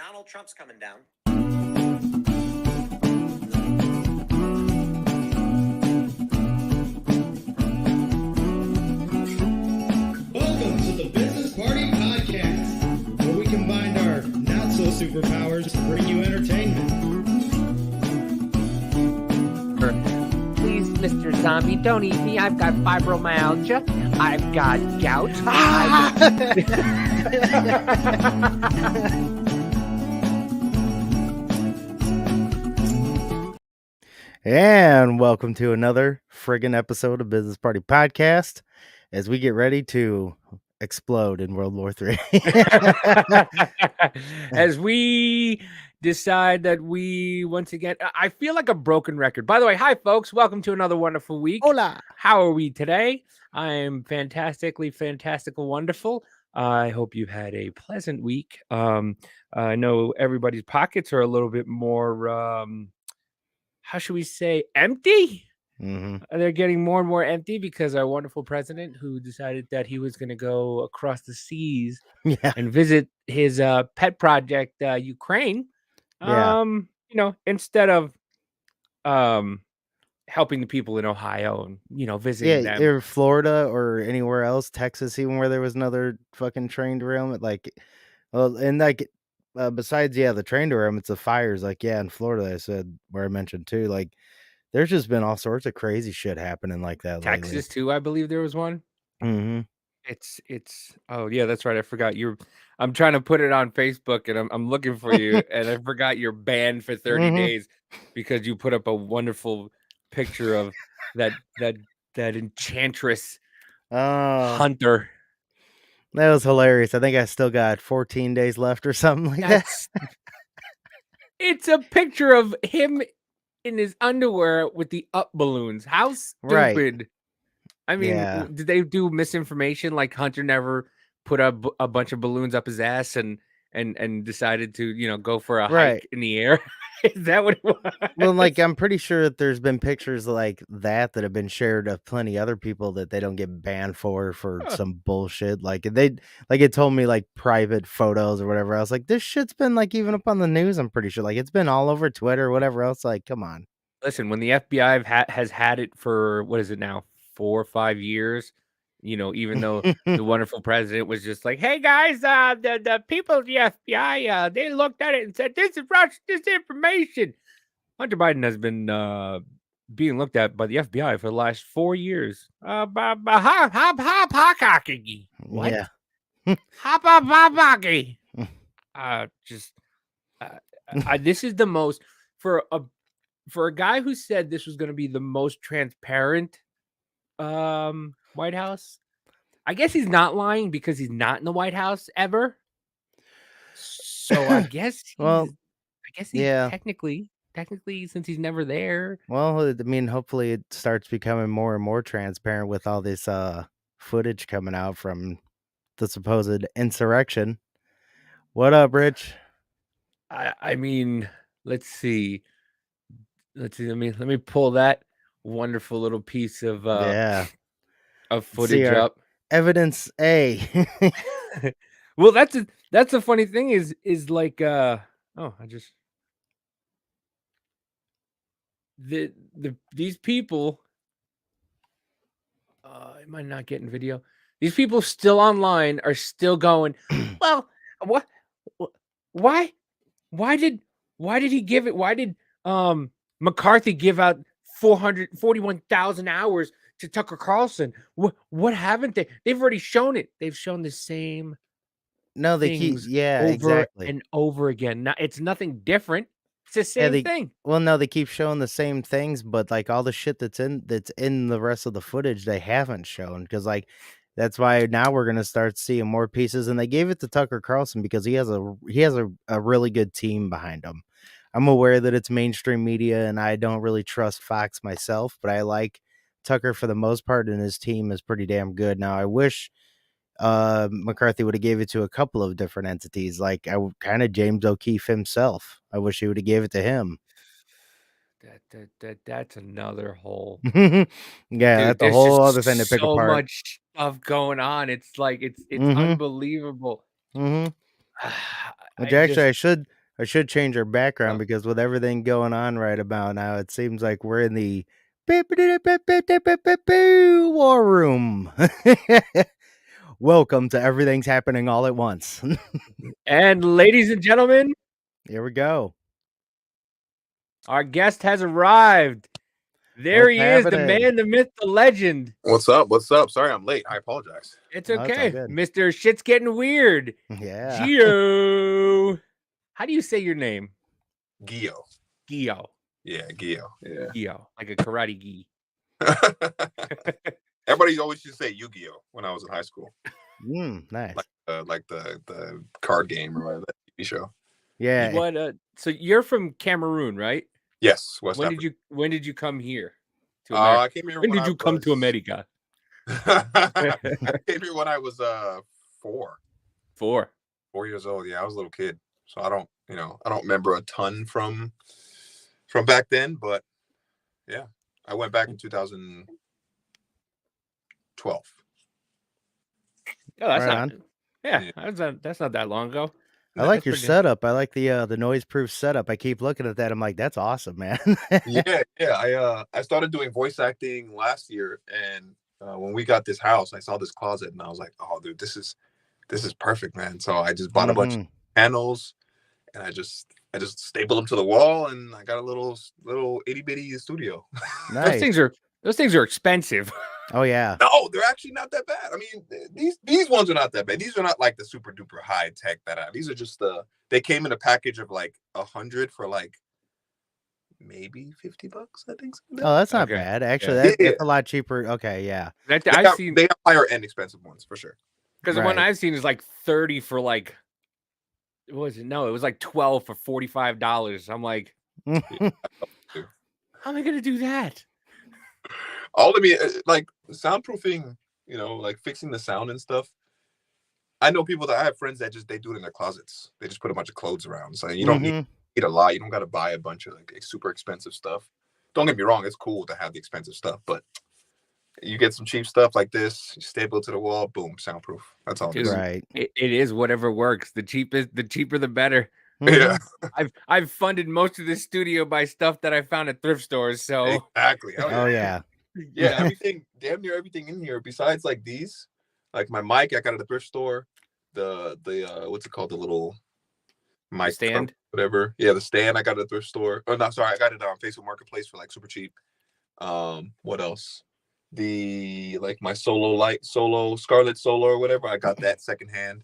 Donald Trump's coming down. Welcome to the Business Party Podcast, where we combine our not-so-superpowers to bring you entertainment. Please, Mr. Zombie, don't eat me. I've got fibromyalgia. I've got gout. And welcome to another friggin' episode of Business Party Podcast as we get ready to explode in World War III. As we decide that we, once again, I feel like a broken record. By the way, hi, folks. Welcome to another wonderful week. Hola. How are we today? I am fantastical, wonderful. I hope you've had a pleasant week. I know everybody's pockets are a little bit more... how should we say, empty? Mm-hmm. They're getting more and more empty because our wonderful president, who decided that he was going to go across the seas and visit his pet project, Ukraine, instead of helping the people in Ohio and, visiting them. Or Florida or anywhere else, Texas, even where there was another fucking train derailment. Besides, the train derailments, the fires, in Florida, I said, where I mentioned too, there's just been all sorts of crazy shit happening like that Texas lately. too, I believe there was one. Mm-hmm. It's oh yeah, that's right. I forgot I'm trying to put it on Facebook and I'm looking for you and I forgot you're banned for 30 days because you put up a wonderful picture of that enchantress hunter. That was hilarious. I think I still got 14 days left or something like that. It's a picture of him in his underwear with the up balloons. How stupid. Right. I mean, did they do misinformation? Like Hunter never put up a bunch of balloons up his ass and decided to, go for a hike in the air? Is that what it was? Well, I'm pretty sure that there's been pictures like that have been shared of plenty other people that they don't get banned for some bullshit. It told me private photos or whatever. I was like, this shit's been even up on the news. I'm pretty sure it's been all over Twitter or whatever else. Come on. Listen, when the FBI has had it for, what is it now, 4 or 5 years, even though the wonderful president was just like, hey guys, the people of the FBI, they looked at it and said, this is Russian disinformation. Hunter Biden has been being looked at by the FBI for the last 4 years. What? Yeah. This is the most, for a guy who said this was going to be the most transparent White House, I guess he's not lying because he's not in the White House ever. So I guess technically, since he's never there. Well, I mean, hopefully it starts becoming more and more transparent with all this footage coming out from the supposed insurrection. What up, Rich? I mean, let's see. Let me pull that wonderful little piece of footage up. Evidence A. Well, that's a funny thing is these people am I not getting video? These people still online are still going, well, why did McCarthy give out 441,000 hours to Tucker Carlson? What haven't they? They've already shown it. They've shown the same. No, they keep exactly and over again. Now it's nothing different. It's the same thing. Well, no, they keep showing the same things, but all the shit that's in the rest of the footage they haven't shown because that's why now we're gonna start seeing more pieces. And they gave it to Tucker Carlson because he has a really good team behind him. I'm aware that it's mainstream media and I don't really trust Fox myself, but I like Tucker for the most part, and his team is pretty damn good. Now, I wish McCarthy would have gave it to a couple of different entities, James O'Keefe himself. I wish he would have gave it to him. That's another whole. That's a whole other thing to pick apart. So much stuff going on. It's it's unbelievable. Mm-hmm. Which I actually, just I should change our background oh, because with everything going on right about now, it seems like we're in the war room. Welcome to Everything's Happening All at Once. and ladies and gentlemen, Here we go. our guest has arrived. There What's he is, the happening? man, the myth, the legend. What's up? What's up? Sorry I'm late. I apologize. It's Oh, it's all okay, good. Mr. Shit's Getting Weird. Yeah. Giyoh. How do you say your name? Giyoh. Giyoh. Yeah, Giyoh. Yeah. Giyoh, like a karate gi. Everybody always used to say Yu-Gi-Oh when I was in high school. Nice. Like the card game or whatever, that TV show. Yeah. What? So you're from Cameroon, right? Yes, West When Africa. When did you come here to America? I came here When did you come to America? I came here when I was 4 years old. Yeah, I was a little kid, so I don't remember a ton from back then, but yeah, I went back in 2012. Oh, that's Right not. on. Yeah, that's not that long ago. I like That's your pretty- setup. I like the noise-proof setup. I keep looking at that. I'm like, that's awesome, man. Yeah. I started doing voice acting last year, and when we got this house, I saw this closet, and I was like, "Oh, dude, this is perfect, man." So I just bought a bunch of panels, and I just stapled them to the wall, and I got a little itty bitty studio. Nice. Those things are expensive. Oh yeah. No, they're actually not that bad. I mean, these ones are not that bad. These are not like the super duper high tech these are just they came in a package of like 100 for like maybe $50, I think. Oh, that's not Okay. bad. Actually, Yeah. that's a lot cheaper. Okay, yeah. I've seen They have higher end expensive ones for sure. because the one Right. I've seen is like 30 for like. What was it? No, it was like 12 for $45. I'm like, how am I gonna do that? Like soundproofing, like fixing the sound and stuff. I know people that I have friends that they do it in their closets. They just put a bunch of clothes around. So you don't need a lot. You don't got to buy a bunch of like super expensive stuff. Don't get me wrong, it's cool to have the expensive stuff, but you get some cheap stuff like this, you staple it to the wall, boom, soundproof. That's all. Dude, Right. It is whatever works. The cheaper the better. Yeah, I've funded most of this studio by stuff that I found at thrift stores. So exactly. Oh yeah. Yeah, everything, damn near everything in here, besides like these, like my mic, I got at the thrift store. The what's it called? The little mic stand, whatever. Yeah, the stand I got at the thrift store. Oh no, sorry, I got it on Facebook Marketplace for like super cheap. What else? Like my solo Scarlet Solo or whatever. I got that secondhand.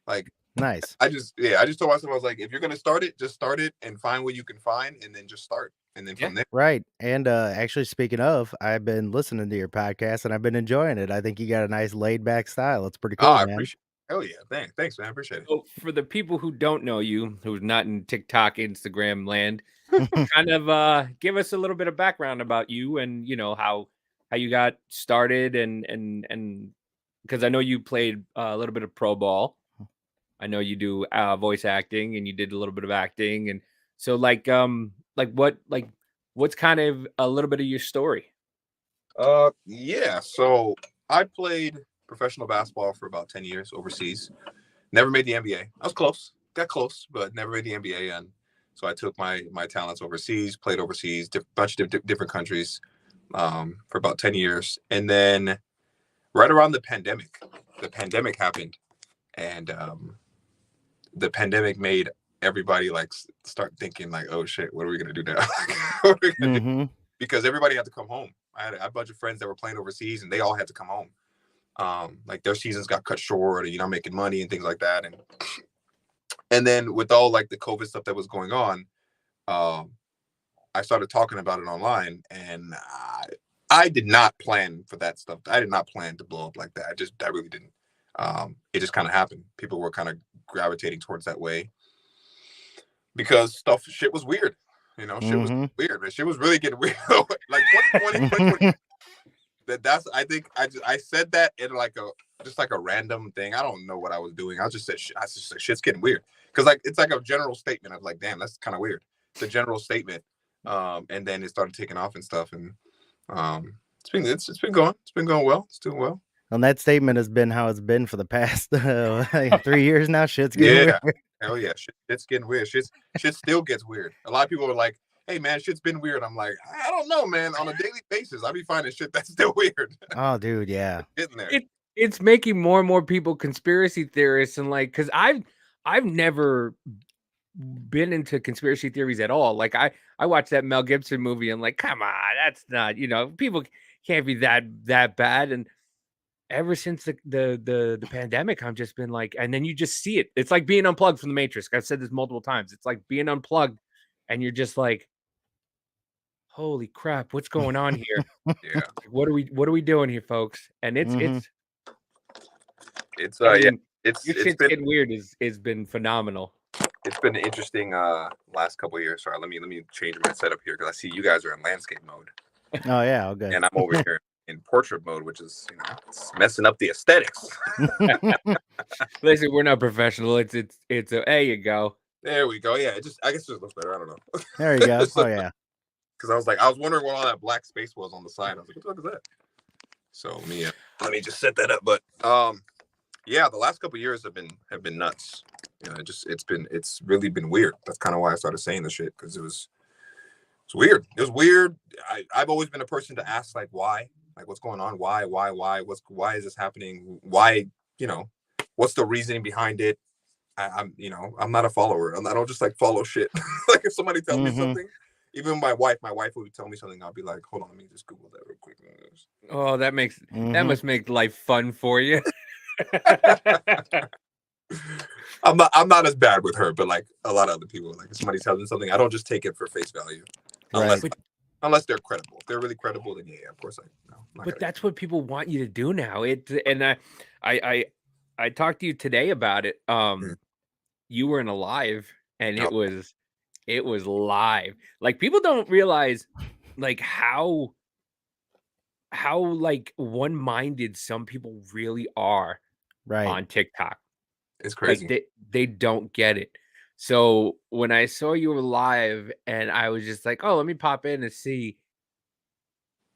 Like Nice. I just told myself, I was like, if you're gonna start it, just start it and find what you can find, and then just start, and then from there. Right. And actually, speaking of, I've been listening to your podcast and I've been enjoying it. I think you got a nice laid back style. It's pretty cool, I man. appreciate it. Hell yeah. Thanks, man. I appreciate it. so for the people who don't know you, who's not in TikTok, Instagram land, kind of give us a little bit of background about you and how you got started and because I know you played a little bit of pro ball. I know you do voice acting and you did a little bit of acting, and so what's kind of a little bit of your story? Yeah. So I played professional basketball for about 10 years overseas. Never made the NBA. I was close, got close, but never made the NBA. And so I took my talents overseas, played overseas, bunch of different countries, for about 10 years. And then right around the pandemic happened, and the pandemic made everybody like start thinking like, oh shit, what are we gonna do now? What are we gonna do? Because everybody had to come home. I had a bunch of friends that were playing overseas, and they all had to come home. Like their seasons got cut short, and making money and things like that. And then with all like the COVID stuff that was going on, I started talking about it online, and I did not plan for that stuff. I did not plan to blow up like that. I really didn't. It just kind of happened. People were kind of gravitating towards that way because shit was weird. Shit was weird, man. Shit was really getting weird. Like 2020, I think I said that in like a random thing. I don't know what I was doing. I just said shit's getting weird, because like it's like a general statement of like, damn, that's kind of weird. It's a general statement, and then it started taking off and stuff, and it's been going well. It's doing well. And that statement has been how it's been for the past 3 years now. Shit's getting weird. Hell yeah, shit's getting weird. Shit still gets weird. A lot of people are like, "Hey man, shit's been weird." I'm like, I don't know, man. On a daily basis, I be finding shit that's still weird. Oh, dude, yeah. Getting there. It's making more and more people conspiracy theorists, and like, because I've never been into conspiracy theories at all. Like I watched that Mel Gibson movie and like, come on, that's not, people can't be that bad. And ever since the pandemic, I've just been like, and then you just see it. It's like being unplugged from the Matrix. I've said this multiple times. It's like being unplugged, and you're just like, holy crap, what's going on here? Yeah. What are we doing here, folks? And it's It's I yeah. mean, It's your it's shit's been getting weird is been phenomenal. it's been an interesting last couple of years. Sorry, let me change my setup here because I see you guys are in landscape mode Oh yeah, okay. and I'm over here in portrait mode, which is it's messing up the aesthetics. Listen, we're not professional. There you go. There we go. Yeah, I guess it just looks better. I don't know. There you go. Oh yeah. Because I was wondering what all that black space was on the side. I was like, what the fuck is that? So let me just set that up. But yeah, the last couple of years have been nuts. It's really been weird. That's kind of why I started saying this shit, because it's weird. It was weird. I've always been a person to ask like why, like what's going on, why why is this happening, why, what's the reasoning behind it. I'm not a follower. I don't just like follow shit. Like if somebody tells me something, even my wife would tell me something, I'll be like, hold on, let me just Google that real quick. Oh, that must make life fun for you. I'm not as bad with her, but like a lot of other people, like if somebody tells me something, I don't just take it for face value, unless they're credible. If they're really credible, then yeah, of course But that's what people want you to do now. I talked to you today about it. You were in a live, and it was live. Like people don't realize like how like one-minded some people really are on TikTok. It's crazy. Like they don't get it. So when I saw you were live, and I was just like, oh, let me pop in and see.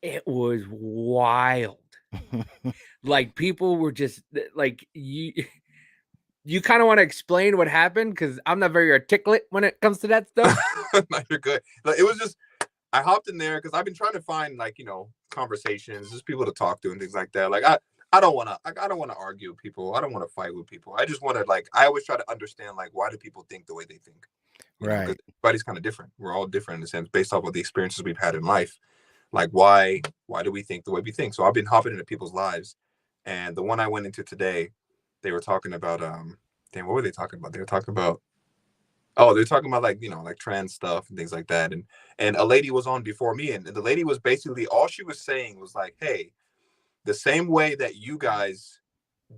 It was wild. Like people were just like you kind of want to explain what happened, because I'm not very articulate when it comes to that stuff. No, you're good. Like, it was just I hopped in there because I've been trying to find like conversations, just people to talk to and things like that. Like I don't want to argue with people. I don't want to fight with people. I just want to I always try to understand like why do people think the way they think. Right. Everybody's kind of different. We're all different in a sense based off of the experiences we've had in life. Like why do we think the way we think? So I've been hopping into people's lives, and the one I went into today, they were talking about what were they talking about? They were talking about like trans stuff and things like that. And a lady was on before me, and the lady was basically, all she was saying was like, hey, the same way that you guys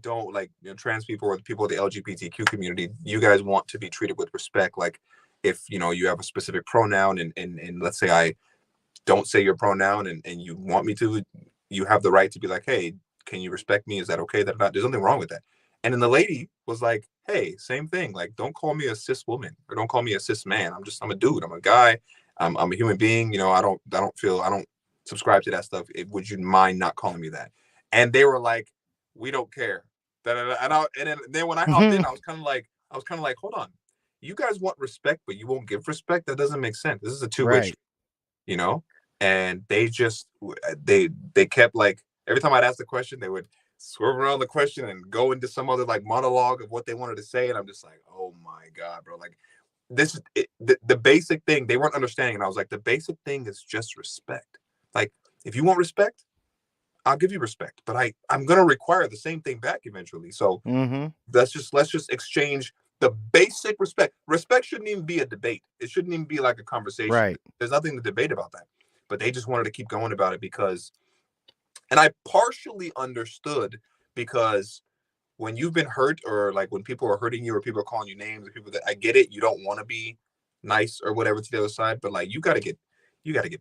don't like trans people or the people of the LGBTQ community, you guys want to be treated with respect. Like if you have a specific pronoun and let's say I don't say your pronoun and you want me to, you have the right to be like, hey, can you respect me? Is that okay? That not, there's nothing wrong with that. And then the lady was like, hey, same thing. Like, don't call me a cis woman or don't call me a cis man. I'm a dude. I'm a guy. I'm a human being. I don't subscribe to that stuff. Would you mind not calling me that? And they were like, we don't care. And then when I hopped in, I was kind of like, hold on. You guys want respect, but you won't give respect? That doesn't make sense. This is a two-way street, And they just they kept like, every time I'd ask the question, they would swerve around the question and go into some other like monologue of what they wanted to say. And I'm just like, oh my God, bro. Like this is the basic thing they weren't understanding. And I was like, the basic thing is just respect. Like if you want respect, I'll give you respect, but I'm going to require the same thing back eventually. So let's just exchange the basic respect. Respect shouldn't even be a debate. It shouldn't even be like a conversation. Right. There's nothing to debate about that, but they just wanted to keep going about it because, and I partially understood, because when you've been hurt or like when people are hurting you or people are calling you names or people that, I get it. You don't want to be nice or whatever to the other side, but like you got to get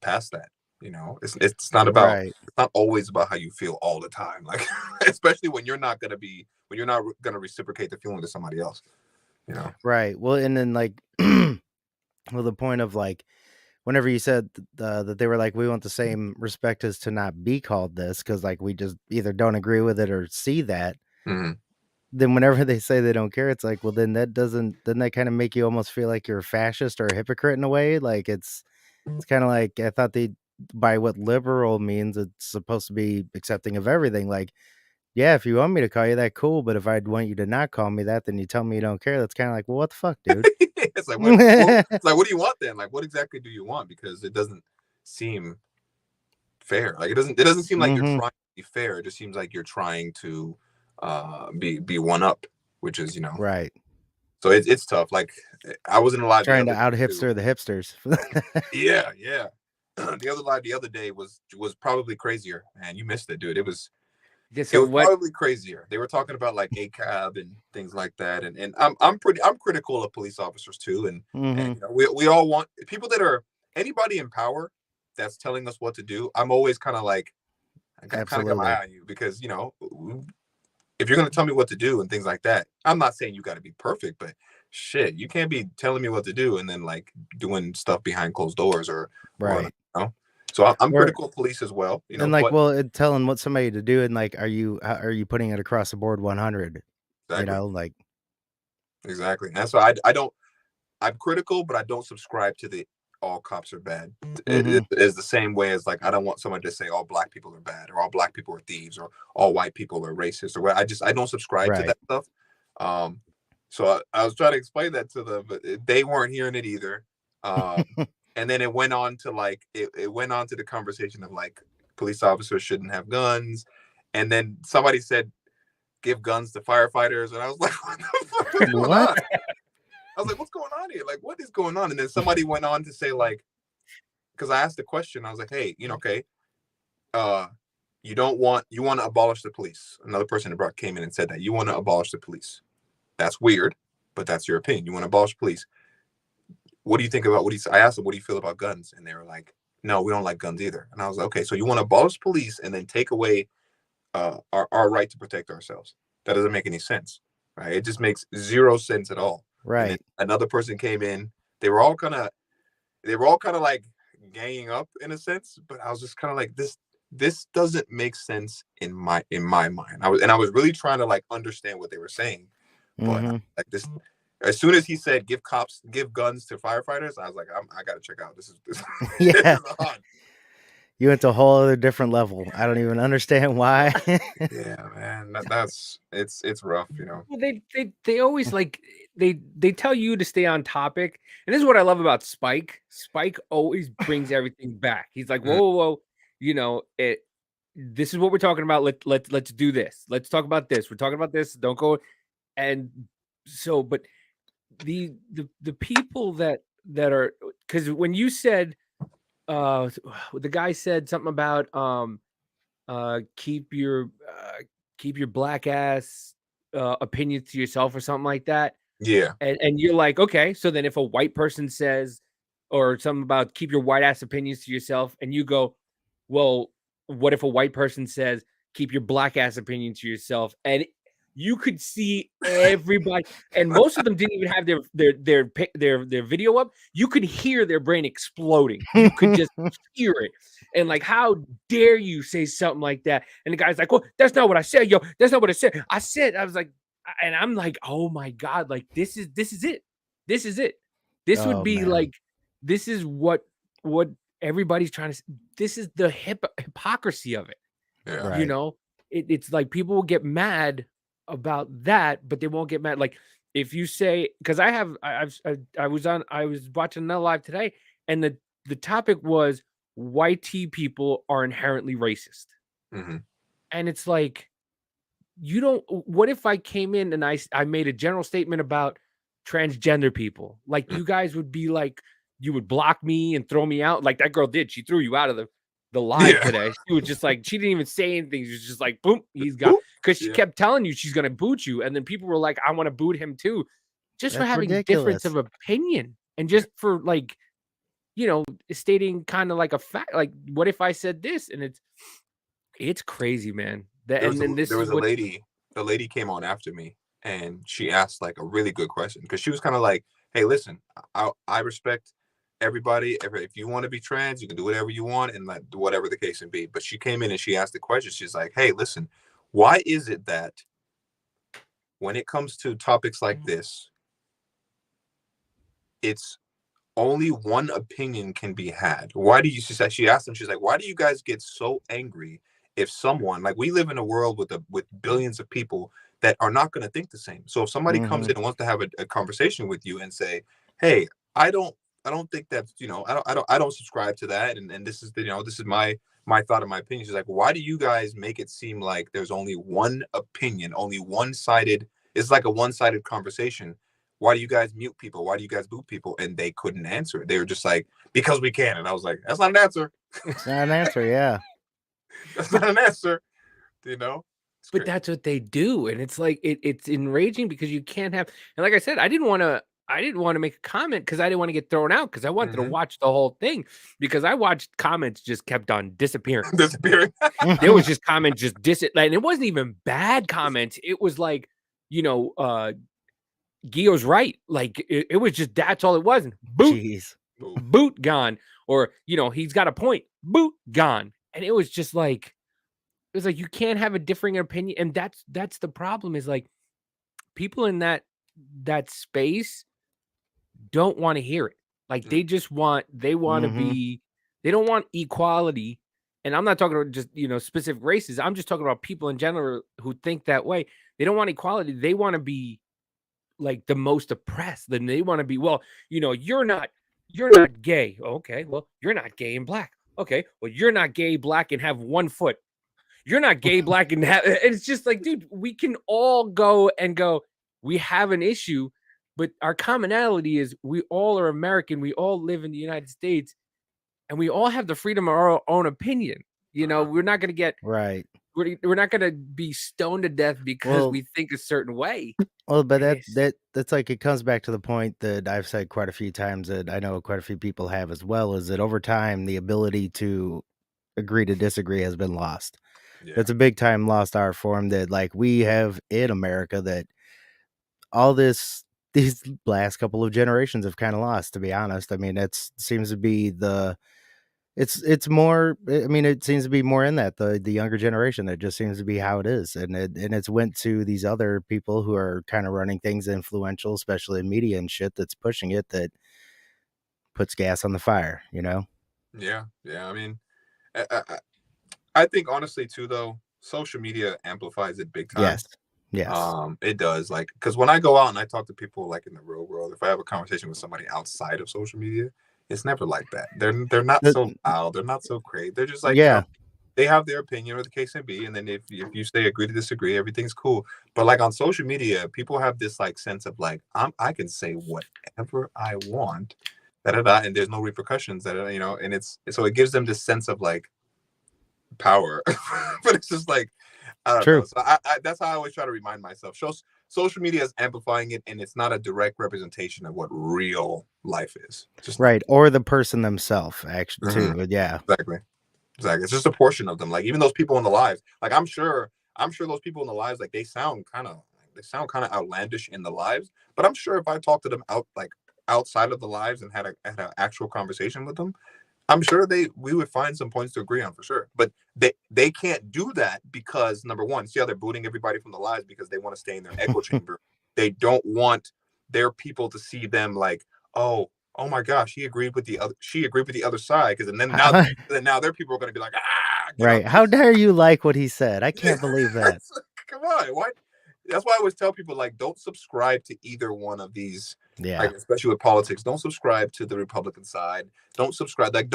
past that. It's not about, it's not always about how you feel all the time. Like, especially when you're not going to reciprocate the feeling to somebody else, Right. Well, and then like, well, the point of like, whenever you said that they were like, we want the same respect as to not be called this, because like we just either don't agree with it or see that. then whenever they say they don't care, it's like, well, then doesn't that kind of make you almost feel like you're a fascist or a hypocrite in a way? Like it's kind of like I thought they by what liberal means, it's supposed to be accepting of everything. Like, yeah, if you want me to call you that, cool. But if I'd want you to not call me that, then you tell me you don't care. That's kind of like, well, what the fuck, dude? It's like, it's like, what do you want then? Like, what exactly do you want? Because it doesn't seem fair. Like, it doesn't seem like you're trying to be fair. It just seems like you're trying to be one up, which is, Right. So it's tough. Like, I was in a live Trying to out hipster the hipsters. Yeah. The other live the other day was probably crazier, man. You missed it, dude. It was probably crazier. They were talking about like ACAB and things like that, and I'm critical of police officers too, and, and we all want people that are anybody in power that's telling us what to do. I'm always kind of like, I kind of got my eye on you, because if you're going to tell me what to do and things like that, I'm not saying you got to be perfect, but shit, you can't be telling me what to do and then like doing stuff behind closed doors or right. So I'm critical of police as well. And like, telling what somebody to do, and like, are you putting it across the board 100? Exactly. Like exactly. And so I'm critical, but I don't subscribe to the all cops are bad. It is the same way as like, I don't want somebody to say all black people are bad or all black people are thieves or all white people are racist or what. I don't subscribe to that stuff. So I was trying to explain that to them, but they weren't hearing it either. And then it went on to like, it went on to the conversation of like, police officers shouldn't have guns. And then somebody said, give guns to firefighters. And I was like, what the fuck is going on? I was like, what's going on here? Like, what is going on? And then somebody went on to say, like, because I asked the question, I was like, hey, okay, you want to abolish the police. Another person came in and said that you want to abolish the police. That's weird, but that's your opinion. You want to abolish police. What do you think about I asked them, what do you feel about guns? And they were like, no, we don't like guns either. And I was like, okay, so you want to abolish police and then take away our right to protect ourselves. That doesn't make any sense, right? It just makes zero sense at all. Right. Another person came in. They were all kind of like ganging up in a sense, but I was just kind of like, this doesn't make sense in my mind. I was really trying to like understand what they were saying, but like this. As soon as he said give guns to firefighters, I was like, I gotta check out. This is yeah. This is odd. You went to a whole other different level. I don't even understand why. Yeah, man, it's rough, Well, they always like they tell you to stay on topic, and this is what I love about Spike. Spike always brings everything back. He's like, whoa, this is what we're talking about. Let's do this. Let's talk about this. We're talking about this. Don't go. And so, but the people that are, because when you said the guy said something about keep your black ass opinions to yourself or something like that. Yeah. And you're like, okay, so then if a white person says or something about keep your white ass opinions to yourself, and you go, well, what if a white person says keep your black ass opinion to yourself? And you could see everybody, and most of them didn't even have their video up. You could hear their brain exploding. You could just hear it, and like, how dare you say something like that? And the guy's like, "Well, that's not what I said, yo. That's not what I said. I was like," and I'm like, "Oh my god! Like this is it. This is it. This would be like, this is what everybody's trying to. This is the hypocrisy of it. Yeah. You know, it's like people will get mad about that, but they won't get mad. Like if you say, because I was watching another live today, and the topic was white people are inherently racist. And it's like, you don't, what if I came in and I made a general statement about transgender people? Like you guys would be like, you would block me and throw me out like that girl did. She threw you out of the live today. She was just like, she didn't even say anything. She was just like, boom, he's got, because she kept telling you she's gonna boot you, and then people were like, I want to boot him too, just for having difference of opinion, and just for like, stating kind of like a fact. Like, what if I said this? And it's crazy, man. There was a lady. The lady came on after me, and she asked like a really good question, because she was kind of like, hey, listen, I respect everybody. If you want to be trans, you can do whatever you want, and like whatever the case may be. But she came in and she asked the question. She's like, hey, listen, why is it that when it comes to topics like this, it's only one opinion can be had. Why do you, she asked them, she's like, why do you guys get so angry if someone, like, we live in a world with billions of people that are not going to think the same. So if somebody comes in and wants to have a conversation with you and say, hey, I don't think that's, I don't subscribe to that, and this is this is my thought and my opinion. She's like, why do you guys make it seem like there's only one opinion, only one-sided? It's like a one-sided conversation. Why do you guys mute people? Why do you guys boot people? And they couldn't answer. They were just like, because we can. And I was like, that's not an answer. It's not an answer. Yeah. That's not an answer. But that's what they do. And it's like, it's enraging because you can't have, and like I said, I didn't want to make a comment because I didn't want to get thrown out, because I wanted to watch the whole thing, because I watched comments just kept on disappearing. There was just comments just and it wasn't even bad comments. It was like, Giyoh's right. Like it was just, that's all it was. Boot gone. Or, he's got a point. Boot gone. And it was just like, you can't have a differing opinion. And that's the problem, is like, people in that space don't want to hear it. Like they want to be, they don't want equality. And I'm not talking about just, specific races. I'm just talking about people in general who think that way. They don't want equality. They want to be like the most oppressed. Then they want to be, well, you're not gay. Okay, well, you're not gay and black. Okay, well, you're not gay, black, and have 1 foot. You're not gay, black, and have. It's just like, dude, we can all go, we have an issue, but our commonality is we all are American. We all live in the United States, and we all have the freedom of our own opinion. We're not going to get right. We're not going to be stoned to death because we think a certain way. Well, but that's like, it comes back to the point that I've said quite a few times, that I know quite a few people have as well, is that over time, the ability to agree to disagree has been lost. Yeah. It's a big time lost art form that, like, we have in America, that these last couple of generations have kind of lost, to be honest. I mean, it seems to be it's more, I mean, it seems to be more in that the younger generation, that just seems to be how it is. And it's went to these other people who are kind of running things influential, especially in media and shit, that's pushing it, that puts gas on the fire, Yeah. I mean, I think honestly too, though, social media amplifies it big time. Yes. It does. Like, because when I go out and I talk to people, like, in the real world, if I have a conversation with somebody outside of social media, it's never like that. They're not so loud. They're not so crazy. They're just like, they have their opinion, or the case may be. And then if you say agree to disagree, everything's cool. But like on social media, people have this like sense of like, I can say whatever I want, and there's no repercussions, and so it gives them this sense of like power. But it's just like, I don't know. So I that's how I always try to remind myself. Social media is amplifying it, and it's not a direct representation of what real life is. Just right, or the person themselves, actually, too. But yeah, exactly. It's just a portion of them. Like, even those people in the lives, like, I'm sure those people in the lives, like, they sound kind of outlandish in the lives. But I'm sure if I talked to them outside of the lives and had an actual conversation with them, I'm sure we would find some points to agree on, for sure. But they can't do that because, number one, see how they're booting everybody from the lives, because they want to stay in their echo chamber. They don't want their people to see them like, oh my gosh, she agreed with the other side, because now their people are going to be like, right. How dare you like what he said? I can't believe that. Come on, what? That's why I always tell people, like, don't subscribe to either one of these. Yeah. Like, especially with politics, don't subscribe to the Republican side. Don't subscribe. Like,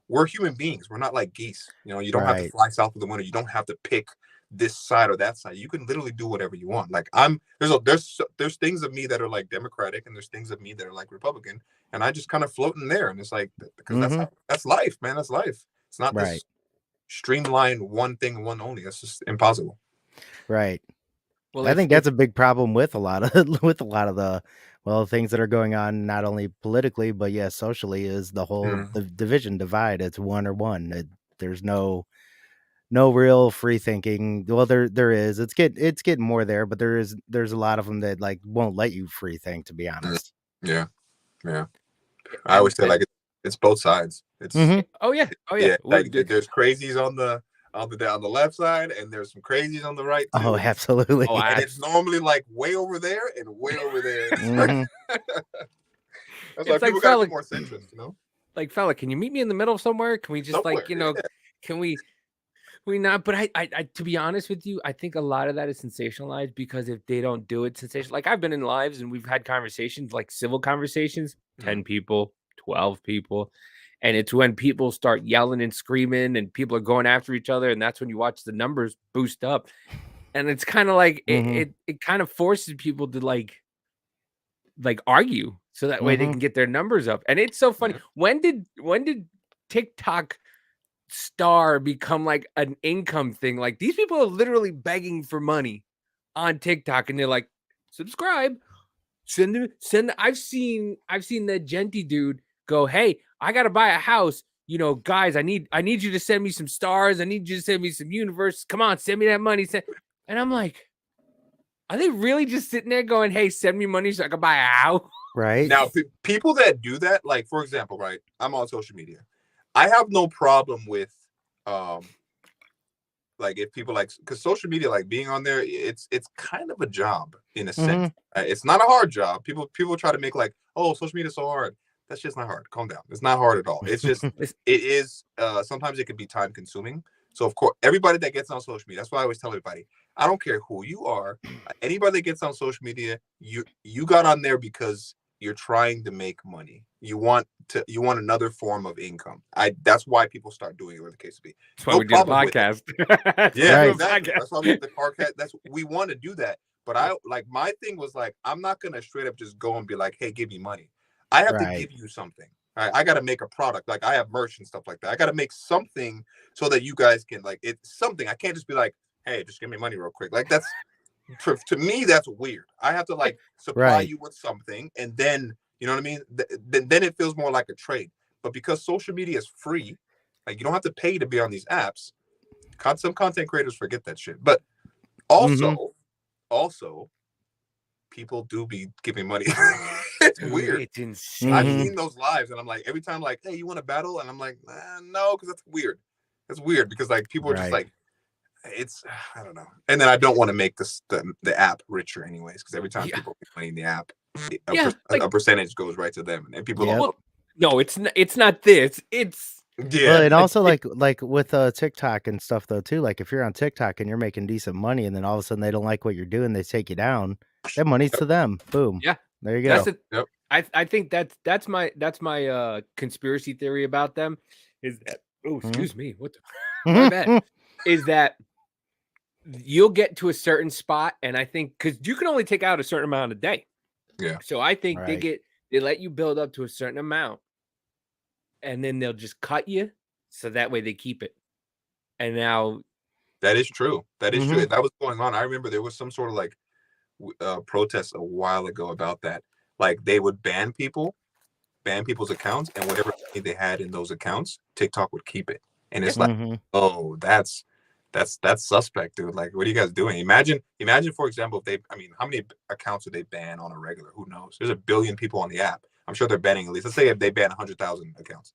we're human beings. We're not like geese. You don't have to fly south of the winter. You don't have to pick this side or that side. You can literally do whatever you want. Like, there's things of me that are like Democratic, and there's things of me that are like Republican, and I just kind of float in there. And it's like, because that's life, man. That's life. It's not this streamlined one thing, one only. That's just impossible. Right. Well, I think that's a big problem with a lot of the things that are going on, not only politically, but socially, is the whole the division divide. It's one or one. There's no real free thinking. Well, there is. It's getting more there, but there's a lot of them that like won't let you free think, to be honest. Yeah. I always say, like, it's both sides. It's oh yeah. Like, there's crazies on the on the left side, and there's some crazies on the right too. Oh, absolutely. Oh, And it's normally like way over there and way over there. Mhm. That's why It's like people gotta fella, be more centrist, you know? like fella, can you meet me in the middle somewhere? Can we just Somewhere, like, can we not? But I, to be honest with you, I think a lot of that is sensationalized because if they don't do it sensational, like I've been in lives and we've had conversations, like civil conversations, 10 people, 12 people. And it's when people start yelling and screaming and people are going after each other. And that's when you watch the numbers boost up. And it's kind of like Mhm. it kind of forces people to like argue so that way they Mhm. can get their numbers up. And it's so funny. Yeah. When did TikTok star become like an income thing? Like these people are literally begging for money on TikTok and they're like, subscribe, send. I've seen that Genty dude go, hey, I gotta buy a house. Guys, I need you to send me some stars. I need you to send me some universe. Come on, send me that money. And I'm like, are they really just sitting there going, hey, send me money so I can buy a house? Right. Now, people that do that, like for example, right? I'm on social media. I have no problem with, like if people like, because social media, like being on there, it's kind of a job in a sense. Mhm. It's not a hard job. People try to make like, oh, social media is so hard. That's just not hard. Calm down. It's not hard at all. It's just it is. Sometimes it can be time consuming. So of course, everybody that gets on social media, that's why I always tell everybody, I don't care who you are. Anybody that gets on social media, you got on there because you're trying to make money. You want another form of income. That's why people start doing it, whatever the case may be. That's why No we do the problem with it. podcast. Yeah, Right. exactly. That's why we did the podcast. We want to do that. But I like my thing was like, I'm not gonna straight up just go and be like, hey, give me money. I have to Right. give you something. All right? I gotta make a product. Like I have merch and stuff like that. I gotta make something so that you guys can like it's something. I can't just be like, hey, just give me money real quick. Like that's to me, that's weird. I have to like supply Right. you with something, and then you know what I mean. Then it feels more like a trade. But because social media is free, like you don't have to pay to be on these apps. Some content creators forget that shit. But also, people do be giving money. It's Dude, weird. it's insane. I've Mhm. seen those lives, and I'm like, every time, like, hey, you want to battle? And I'm like, no, because that's weird. That's weird because like people are just Right. like, it's I don't know. And then I don't want to make the app richer anyways, because every time Yeah. people make money in the app, Yeah, like, a percentage goes right to them, and people Yep. don't. no, it's not this. It's Yeah, Well, and also it- like with TikTok and stuff though too. Like if you're on TikTok and you're making decent money, and then all of a sudden they don't like what you're doing, they take you down. That money's to them. Boom. yeah. There you That's go. it. Yep. I think that's my conspiracy theory about them is that excuse me, what the my bad. Is that you'll get to a certain spot, and I think because you can only take out a certain amount a day. Yeah. So I think Right. they let you build up to a certain amount, and then they'll just cut you, so that way they keep it. And now, that is true. That is true. Mhm. That was going on. I remember there was some sort of like protest a while ago about that. Like they would ban people's accounts, and whatever money they had in those accounts, TikTok would keep it. And it's like, Mhm. oh, that's suspect, dude. Like, what are you guys doing? Imagine, for example, if they, I mean, how many accounts do they ban on a regular? Who knows? There's a billion people on the app. I'm sure they're banning at least. Let's say if they ban 100,000 accounts,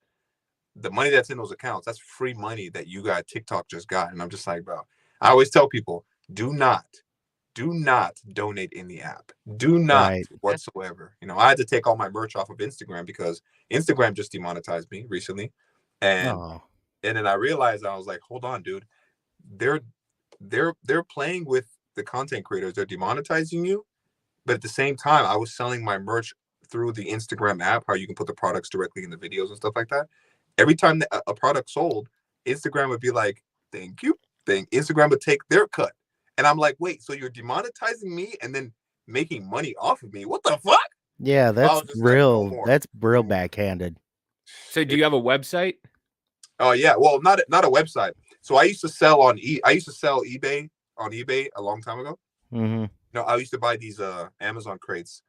the money that's in those accounts, that's free money that you got. TikTok just got, and I'm just like, bro. I always tell people, do not donate in the app. Do not Right. whatsoever. You know, I had to take all my merch off of Instagram because Instagram just demonetized me recently, and Oh. then I realized I was like, hold on, dude. They're playing with the content creators. They're demonetizing you, but at the same time, I was selling my merch through the Instagram app, how you can put the products directly in the videos and stuff like that. Every time a product sold, Instagram would be like, thank you. Instagram would take their cut. And I'm like, wait, so you're demonetizing me and then making money off of me? What the fuck? Yeah, that's was just like, no real. more. That's real No more. backhanded. so do you have a website? Oh yeah, well, not a website. So I used to sell on eBay a long time ago. Mhm. No, I used to buy these Amazon crates,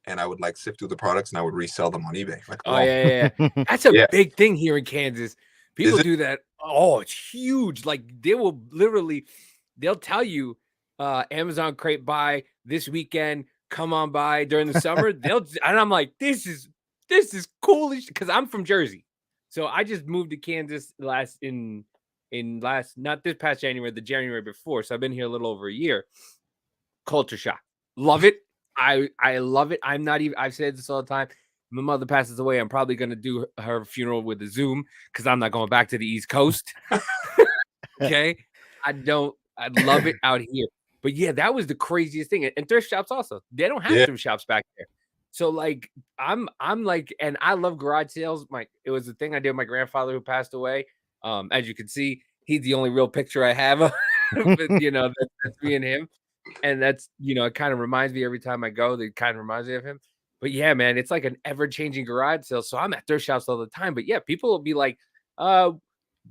and I would like sift through the products and I would resell them on eBay. Like, Oh yeah. That's a Yeah. big thing here in Kansas. People it? do that. Oh, it's huge. Like they will literally, they'll tell you, Amazon crate buy this weekend. Come on by during the summer. And I'm like, this is cool because I'm from Jersey, so I just moved to Kansas not this past January, the January before. So I've been here a little over a year. Culture shock. Love it. I love it. I've said this all the time. My mother passes away. I'm probably going to do her funeral with a Zoom because I'm not going back to the East Coast. Okay. I love it out here. But yeah, that was the craziest thing. And thrift shops also. They don't have thrift shops back there. So like I'm like, and I love garage sales. It was the thing I did with my grandfather who passed away. As you can see, he's the only real picture I have of, that's me and him. And that's, it kind of reminds me every time I go, that kind of reminds me of him. But yeah, man, it's like an ever-changing garage sale. So I'm at thrift shops all the time. But yeah, people will be like,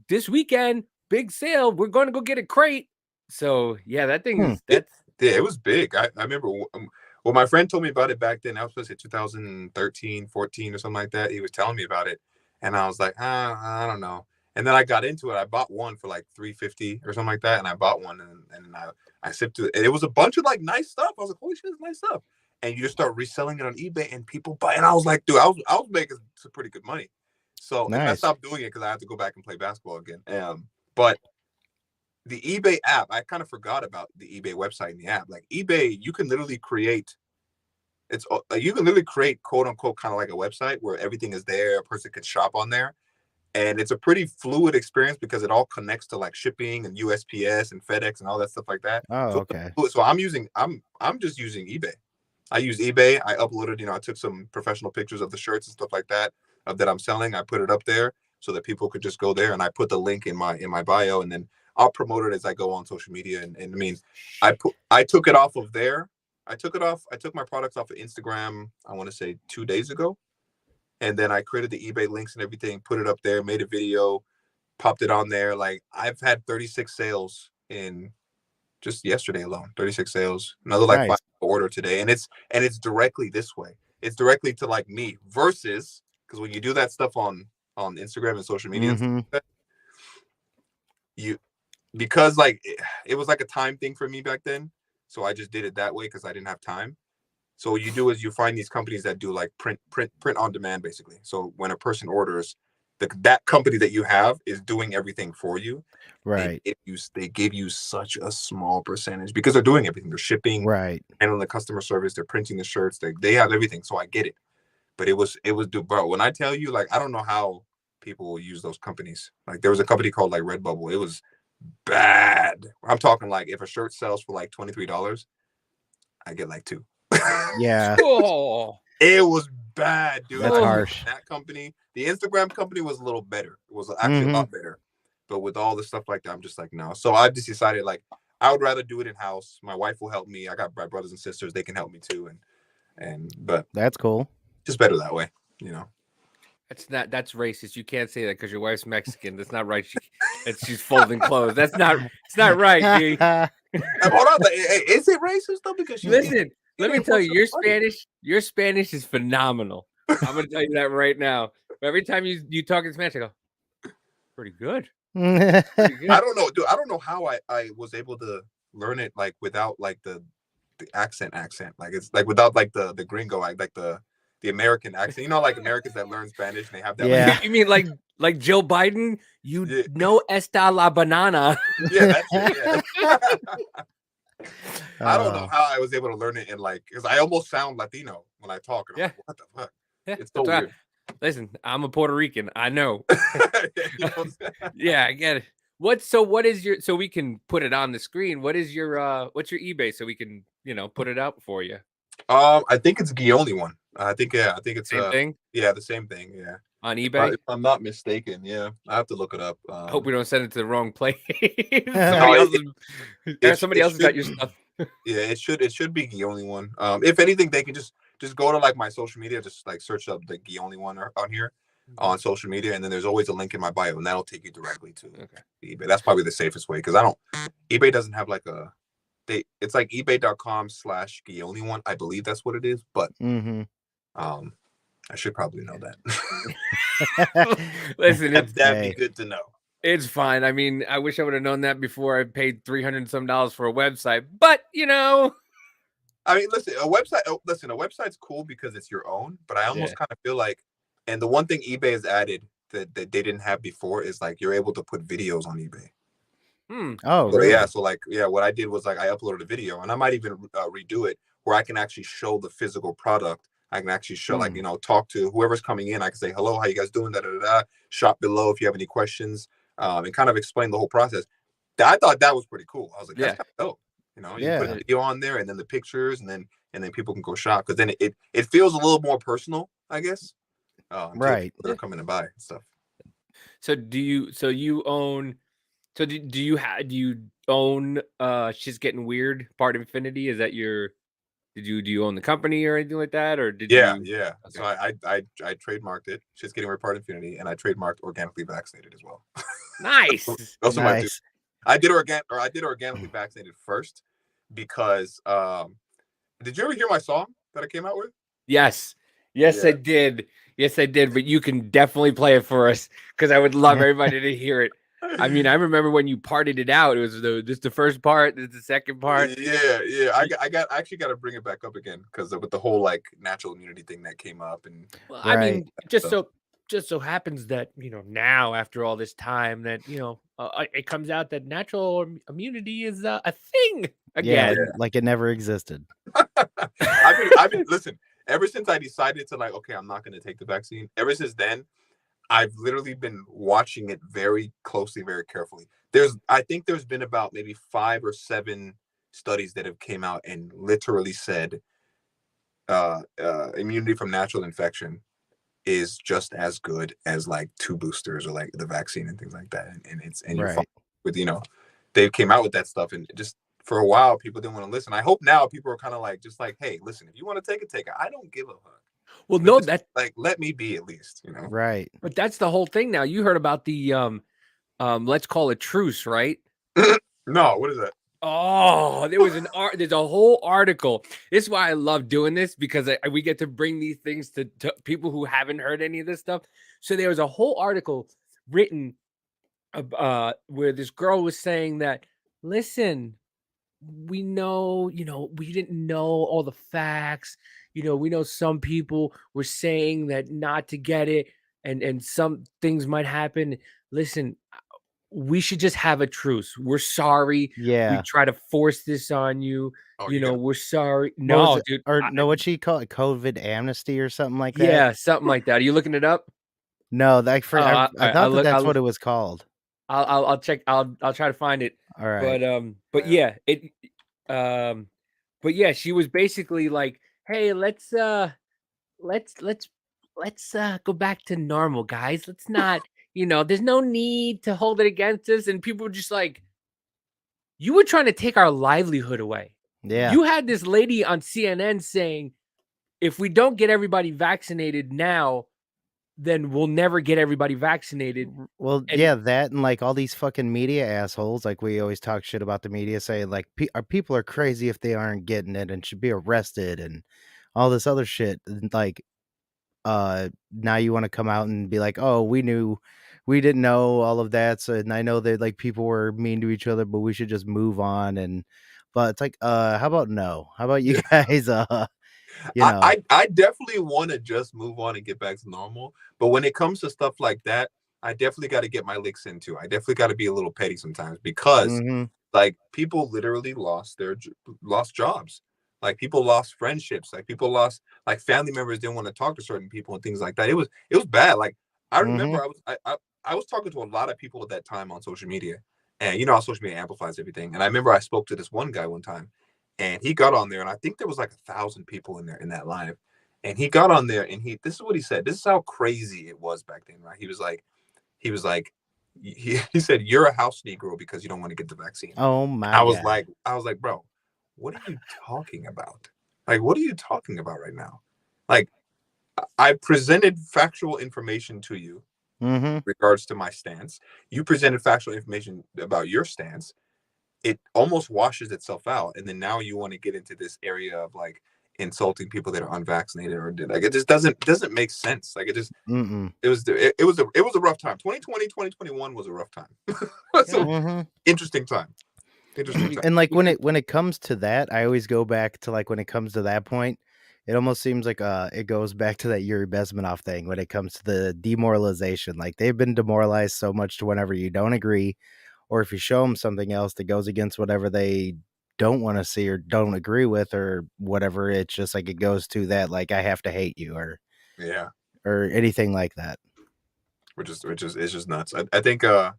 this weekend, big sale, we're going to go get a crate. So yeah, that thing is it was big. I remember well, my friend told me about it back then. I was supposed to say 2013, 14 or something like that. He was telling me about it. And I was like, I don't know. And then I got into it. I bought one for like $350 or something like that. And I bought one and I sipped it. And it was a bunch of like nice stuff. I was like, holy shit, it's nice stuff. And you just start reselling it on eBay and people buy it. And I was like, dude, I was making some pretty good money. So I stopped doing it because I had to go back and play basketball again. But the eBay app, I kind of forgot about the eBay website and the app. Like eBay, you can literally create quote unquote kind of like a website where everything is there. A person can shop on there. And it's a pretty fluid experience because it all connects to like shipping and USPS and FedEx and all that stuff like that. Oh, okay. So I'm just using eBay. I use eBay. I uploaded, I took some professional pictures of the shirts and stuff like that that I'm selling. I put it up there so that people could just go there, and I put the link in my bio, and then I'll promote it as I go on social media. And I mean, I took it off of there. I took my products off of Instagram, I want to say 2 days ago. And then I created the eBay links and everything, put it up there, made a video, popped it on there. Like I've had 36 sales in just yesterday alone, 36 sales, another like 5 order today. And it's directly this way. It's directly to like me versus, because when you do that stuff on Instagram and social media, because like it was like a time thing for me back then. So I just did it that way because I didn't have time. So what you do is you find these companies that do like print on demand, basically. So when a person orders, that company that you have is doing everything for you. Right. They give you such a small percentage because they're doing everything. They're shipping, right, handling the customer service. They're printing the shirts. They have everything. So I get it. But it was bro. When I tell you, like, I don't know how people will use those companies. Like there was a company called like Redbubble. It was bad. I'm talking like if a shirt sells for like $23, I get like 2. Yeah. It was bad, dude. That's harsh. That company, the Instagram company was a little better. It was actually a lot better. But with all the stuff like that, I'm just like, no. So I just decided like I would rather do it in house. My wife will help me. I got my brothers and sisters, they can help me too. But that's cool. Just better that way, That's racist. You can't say that because your wife's Mexican. That's not right. She's folding clothes. It's not right, dude. Hold on, is it racist though? Because listen, let me tell you, your Spanish is phenomenal. I'm gonna tell you that right now. Every time you talk in Spanish, I go, pretty good. I don't know, dude. I don't know how I was able to learn it like without like the accent. Like it's like without like the gringo, like the American accent. Like Americans that learn Spanish and they have that. Yeah. Like, you mean like Joe Biden? You know esta la banana. Yeah, that's it. Yeah. I don't know how I was able to learn it in like, because I almost sound Latino when I talk. And I'm like, what the fuck? Yeah, it's so weird. Listen, I'm a Puerto Rican. I know. Yeah, I get it. What is your, so we can put it on the screen? What's your eBay so we can, put it out for you? I think it's Giyoh one. I think it's same thing. Yeah, the same thing. Yeah. On eBay? If I'm not mistaken, yeah. I have to look it up. I hope we don't send it to the wrong place. Somebody else has got your stuff. Yeah, it should be Giyoh one. If anything, they can just go to like my social media, just like search up the Giyoh one on here on social media, and then there's always a link in my bio, and that'll take you directly to eBay. That's probably the safest way because eBay doesn't have like it's like ebay.com/Giyoh one. I believe that's what it is, but I should probably know that. Listen, that'd be good to know. It's fine. I mean, I wish I would have known that before I paid $300 some for a website. But I mean, listen, a website's cool because it's your own. But I almost kind of feel like, and the one thing eBay has added that they didn't have before is like you're able to put videos on eBay. Oh, So really? yeah, so like what I did was like I uploaded a video, and I might even redo it where I can actually show the physical product. I can actually show like talk to whoever's coming in. I can say hello, how you guys doing? Da da da. Shop below if you have any questions, and kind of explain the whole process. I thought that was pretty cool. I was like, that's kind of dope. You put a video on there, and then the pictures, and then people can go shop, because then it feels a little more personal, I guess. Right. They're coming to buy stuff. So do you own? So do you own Shit's Getting Weird Part Infinity? Is that your? Do you own the company or anything like that, or did you? Yeah. Okay. So I trademarked it. Shit's Getting Weird Part Infinity, and I trademarked Organically Vaccinated as well. Nice. Those are my two. I did Organically Vaccinated first because did you ever hear my song that I came out with? Yes, I did. Yes, I did. But you can definitely play it for us, because I would love everybody to hear it. I mean, I remember when you parted it out. It was the first part, the second part. Yeah. I actually got to bring it back up again, because with the whole like natural immunity thing that came up, and I mean, just so happens that now after all this time that it comes out that natural immunity is a thing again. Yeah, like it never existed. I've been listen, ever since I decided to like, okay, I'm not going to take the vaccine. Ever since then, I've literally been watching it very closely, very carefully. I think there's been about maybe 5 or 7 studies that have came out and literally said immunity from natural infection is just as good as like 2 boosters or like the vaccine and things like that. And you're fine with they came out with that stuff, and just for a while people didn't want to listen. I hope now people are kind of like, just like, hey, listen, if you want to take it, take it. I don't give a fuck. Well, no, that's like, let me be at least, Right. But that's the whole thing now. You heard about the let's call it truce, right? No, what is that? Oh, there's a whole article. This is why I love doing this, because we get to bring these things to people who haven't heard any of this stuff. So there was a whole article written where this girl was saying that, listen, we know, we didn't know all the facts. We know some people were saying that not to get it, and some things might happen. Listen, we should just have a truce. We're sorry. Yeah. We try to force this on you. We're sorry. No, dude. What she called it? COVID amnesty or something like that? Yeah, something like that. Are you looking it up? No, I thought that's what it was called. I'll check. I'll try to find it. All right. But yeah, but yeah, she was basically like, hey, let's go back to normal, guys. Let's not, there's no need to hold it against us. And people were just like, you were trying to take our livelihood away. Yeah. You had this lady on CNN saying, if we don't get everybody vaccinated now, then we'll never get everybody vaccinated. Well, that and like all these fucking media assholes, like we always talk shit about the media, saying like people are crazy if they aren't getting it and should be arrested and all this other shit. And like, now you want to come out and be like, oh, we didn't know all of that. So, and I know that like people were mean to each other, but we should just move on. But it's like, how about no? How about you guys? I definitely want to just move on and get back to normal. But when it comes to stuff like that, I definitely got to get my licks into. I definitely got to be a little petty sometimes, because like people literally lost jobs. Like people lost friendships. Like people lost, like family members didn't want to talk to certain people and things like that. It was bad. Like I remember I was talking to a lot of people at that time on social media, and how social media amplifies everything. And I remember I spoke to this one guy one time, and he got on there, and I think there was like 1,000 people in there in that live. And he got on there, and this is what he said. This is how crazy it was back then, right? He was like, he said, "You're a house Negro because you don't want to get the vaccine." Oh my! I was like, bro, what are you talking about? Like, what are you talking about right now? Like, I presented factual information to you in regards to my stance. You presented factual information about your stance. It almost washes itself out, and then now you want to get into this area of like insulting people that are unvaccinated, or like it just doesn't make sense. Like it just it was a rough time. 2020, 2021 was a rough time. Interesting time. And like when it comes to that, I always go back to like when it comes to that point, It almost seems like it goes back to that Yuri Bezmenov thing when it comes to the demoralization. Like they've been demoralized so much to whenever you don't agree, or if you show them something else that goes against whatever they don't want to see or don't agree with or whatever, it's just like it goes to that like I have to hate you Yeah, or anything like that. which is it's just nuts. I think I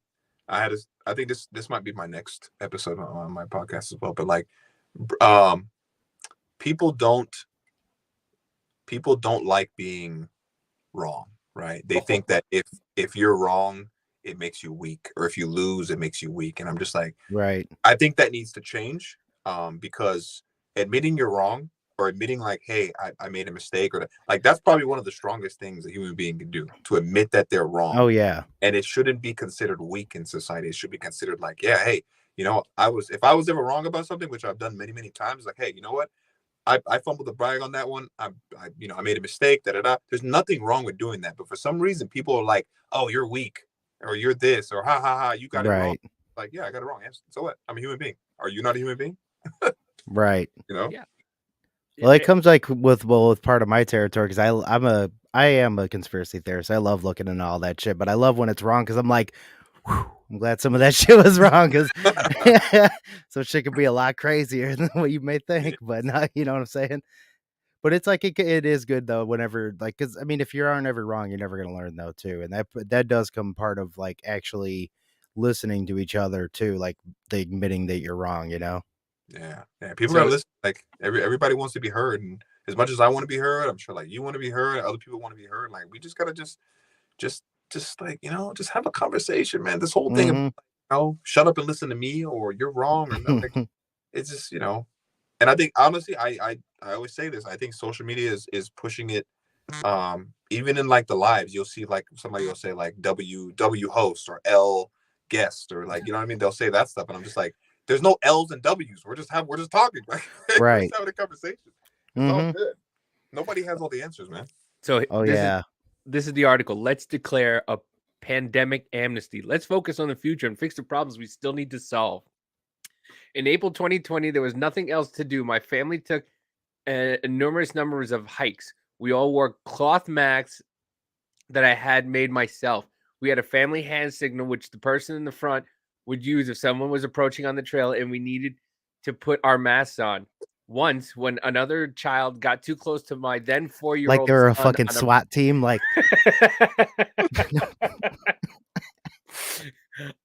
think this might be my next episode on my podcast as well. But like, um, people don't like being wrong, right? They think that if you're wrong, it makes you weak, or if you lose, it makes you weak. And I'm just like, Right. I think that needs to change, because admitting you're wrong or admitting like, hey, I made a mistake, or like that's probably one of the strongest things a human being can do, to admit that they're wrong. Oh yeah. And it shouldn't be considered weak in society. It should be considered like, yeah, hey, if I was ever wrong about something, which I've done many, many times, like, hey, you know what? I fumbled the brag on that one. I made a mistake. Da da da. There's nothing wrong with doing that, but for some reason, people are like, "Oh, you're weak," or "You're this," or "Ha ha ha, you got it wrong." Right. Like, yeah, I got it wrong. Yes. So what? I'm a human being. Are you not a human being? Right. You know? Yeah. Well, it comes like with part of my territory because I am a conspiracy theorist. I love looking into all that shit, but I love when it's wrong because I'm like, whew, I'm glad some of that shit was wrong because so shit could be a lot crazier than what you may think. But not, you know what I'm saying? But it's like it is good though. Whenever like, because I mean, if you aren't ever wrong, you're never gonna learn though too, and that does come part of like actually listening to each other too, like the admitting that you're wrong. You know? Yeah. People So- gotta listen. Like everybody wants to be heard, and as much as I want to be heard, I'm sure like you want to be heard. Other people want to be heard. Like we just gotta just like just have a conversation, man. This whole thing, Mhm. shut up and listen to me, or you're wrong, or no, like, it's just And I think honestly, I always say this. I think social media is pushing it. Even in like the lives, you'll see like somebody will say like W host or L guest, or like, you know what I mean? They'll say that stuff, and I'm just like, there's no L's and W's. We're just talking. Like, we're Right. just having a conversation. It's all good. Nobody has all the answers, man. So Oh this yeah. this is the article. Let's declare a pandemic amnesty. Let's focus on the future and fix the problems we still need to solve. In April 2020, there was nothing else to do. My family took enormous numbers of hikes. We all wore cloth masks that I had made myself. We had a family hand signal, which the person in the front would use if someone was approaching on the trail, and we needed to put our masks on. Once, when another child got too close to my then 4-year-old Like they're a son fucking SWAT team. Like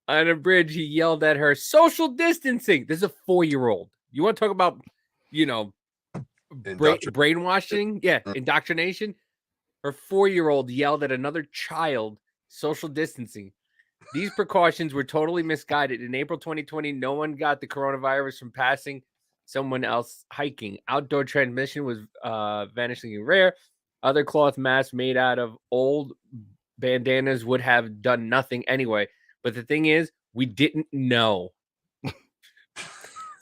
on a bridge, he yelled at her, "Social distancing." This is a 4-year-old. You want to talk about, brainwashing? Yeah, indoctrination. Her 4-year-old yelled at another child, "Social distancing." These precautions were totally misguided. In April 2020, no one got the coronavirus from passing someone else hiking. Outdoor transmission was vanishingly rare. Other cloth masks made out of old bandanas would have done nothing anyway. But the thing is, we didn't know.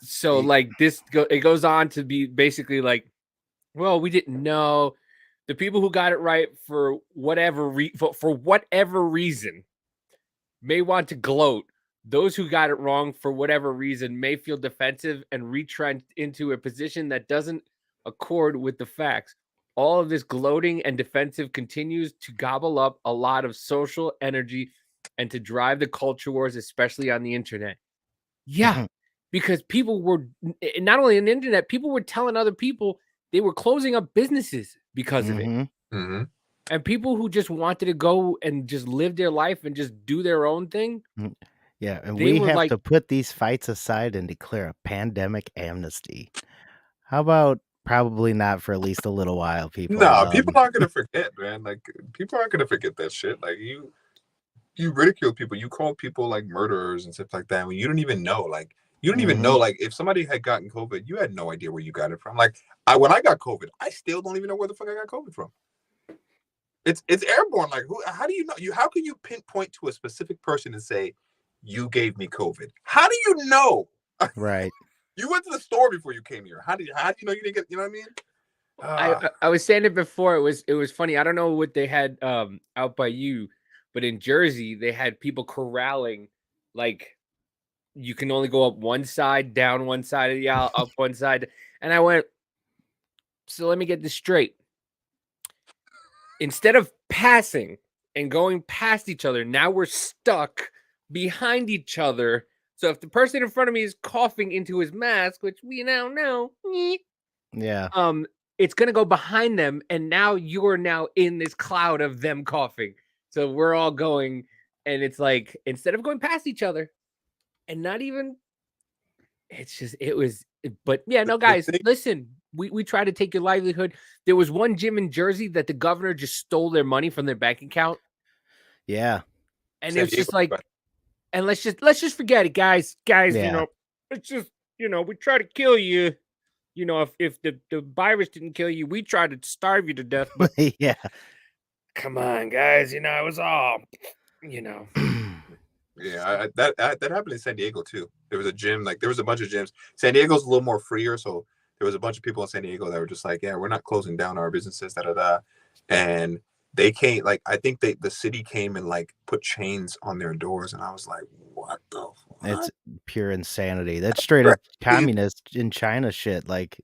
So like it goes on to be basically like, well, we didn't know. The people who got it right for whatever reason may want to gloat. Those who got it wrong for whatever reason may feel defensive and retrenched into a position that doesn't accord with the facts. All of this gloating and defensive continues to gobble up a lot of social energy and to drive the culture wars, especially on the internet. Yeah, because people were not only on the internet, people were telling other people they were closing up businesses because of it. Mm-hmm. And people who just wanted to go and just live their life and just do their own thing. Yeah, and They we were have like- to put these fights aside and declare a pandemic amnesty. How about probably not for at least a little while, people? No, people aren't gonna forget, man. Like people aren't gonna forget that shit. Like you ridicule people, you call people like murderers and stuff like that when you don't even know. Like you don't even know. Like if somebody had gotten COVID, you had no idea where you got it from. Like when I got COVID, I still don't even know where the fuck I got COVID from. It's airborne. Like how do you know? How can you pinpoint to a specific person and say you gave me COVID? How do you know? Right. You went to the store before you came here. How do you know you didn't get? You know what I mean? I was saying it before. It was funny. I don't know what they had out by you, but in Jersey they had people corralling. Like you can only go up one side, down one side of the aisle, up one side, and I went, So let me get this straight. Instead of passing and going past each other, now we're stuck behind each other. So if the person in front of me is coughing into his mask, which we now know, Yeah. it's gonna go behind them, and now you're now in this cloud of them coughing. So we're all going, and it's like instead of going past each other, and not even, it's just but yeah, no, guys, listen, we try to take your livelihood. There was one gym in Jersey that the governor just stole their money from their bank account, Yeah. and it's just like, and let's just forget it, guys. Yeah. It's just, we try to kill you. If the virus didn't kill you, we tried to starve you to death. But Yeah. come on, guys, it was all, Yeah, that happened in San Diego too. There was a gym, like there was a bunch of gyms. San Diego's a little more freer, so there was a bunch of people in San Diego that were just like, yeah, we're not closing down our businesses, da da da. And they came, like, I think the city came and like put chains on their doors, and I was like, what the fuck? It's pure insanity. That's straight up communist in China shit. Like,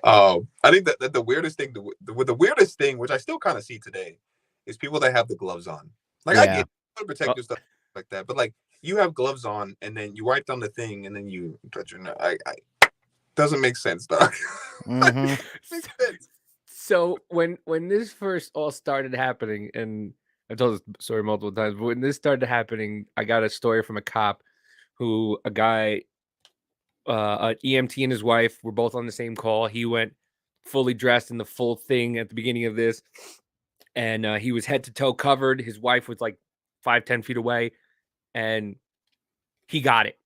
I think that the weirdest thing, the weirdest thing, which I still kind of see today, is people that have the gloves on. Like, I get to protect your stuff like that, but like you have gloves on and then you wipe down the thing and then you touch your nose. I doesn't make sense, dog. mm-hmm. Makes sense. So when this first all started happening, and I told this story multiple times, but when this started happening, I got a story from a cop a guy, an EMT and his wife were both on the same call. He went fully dressed in the full thing at the beginning of this, and he was head to toe covered. His wife was like 5-10 feet away, and he got it.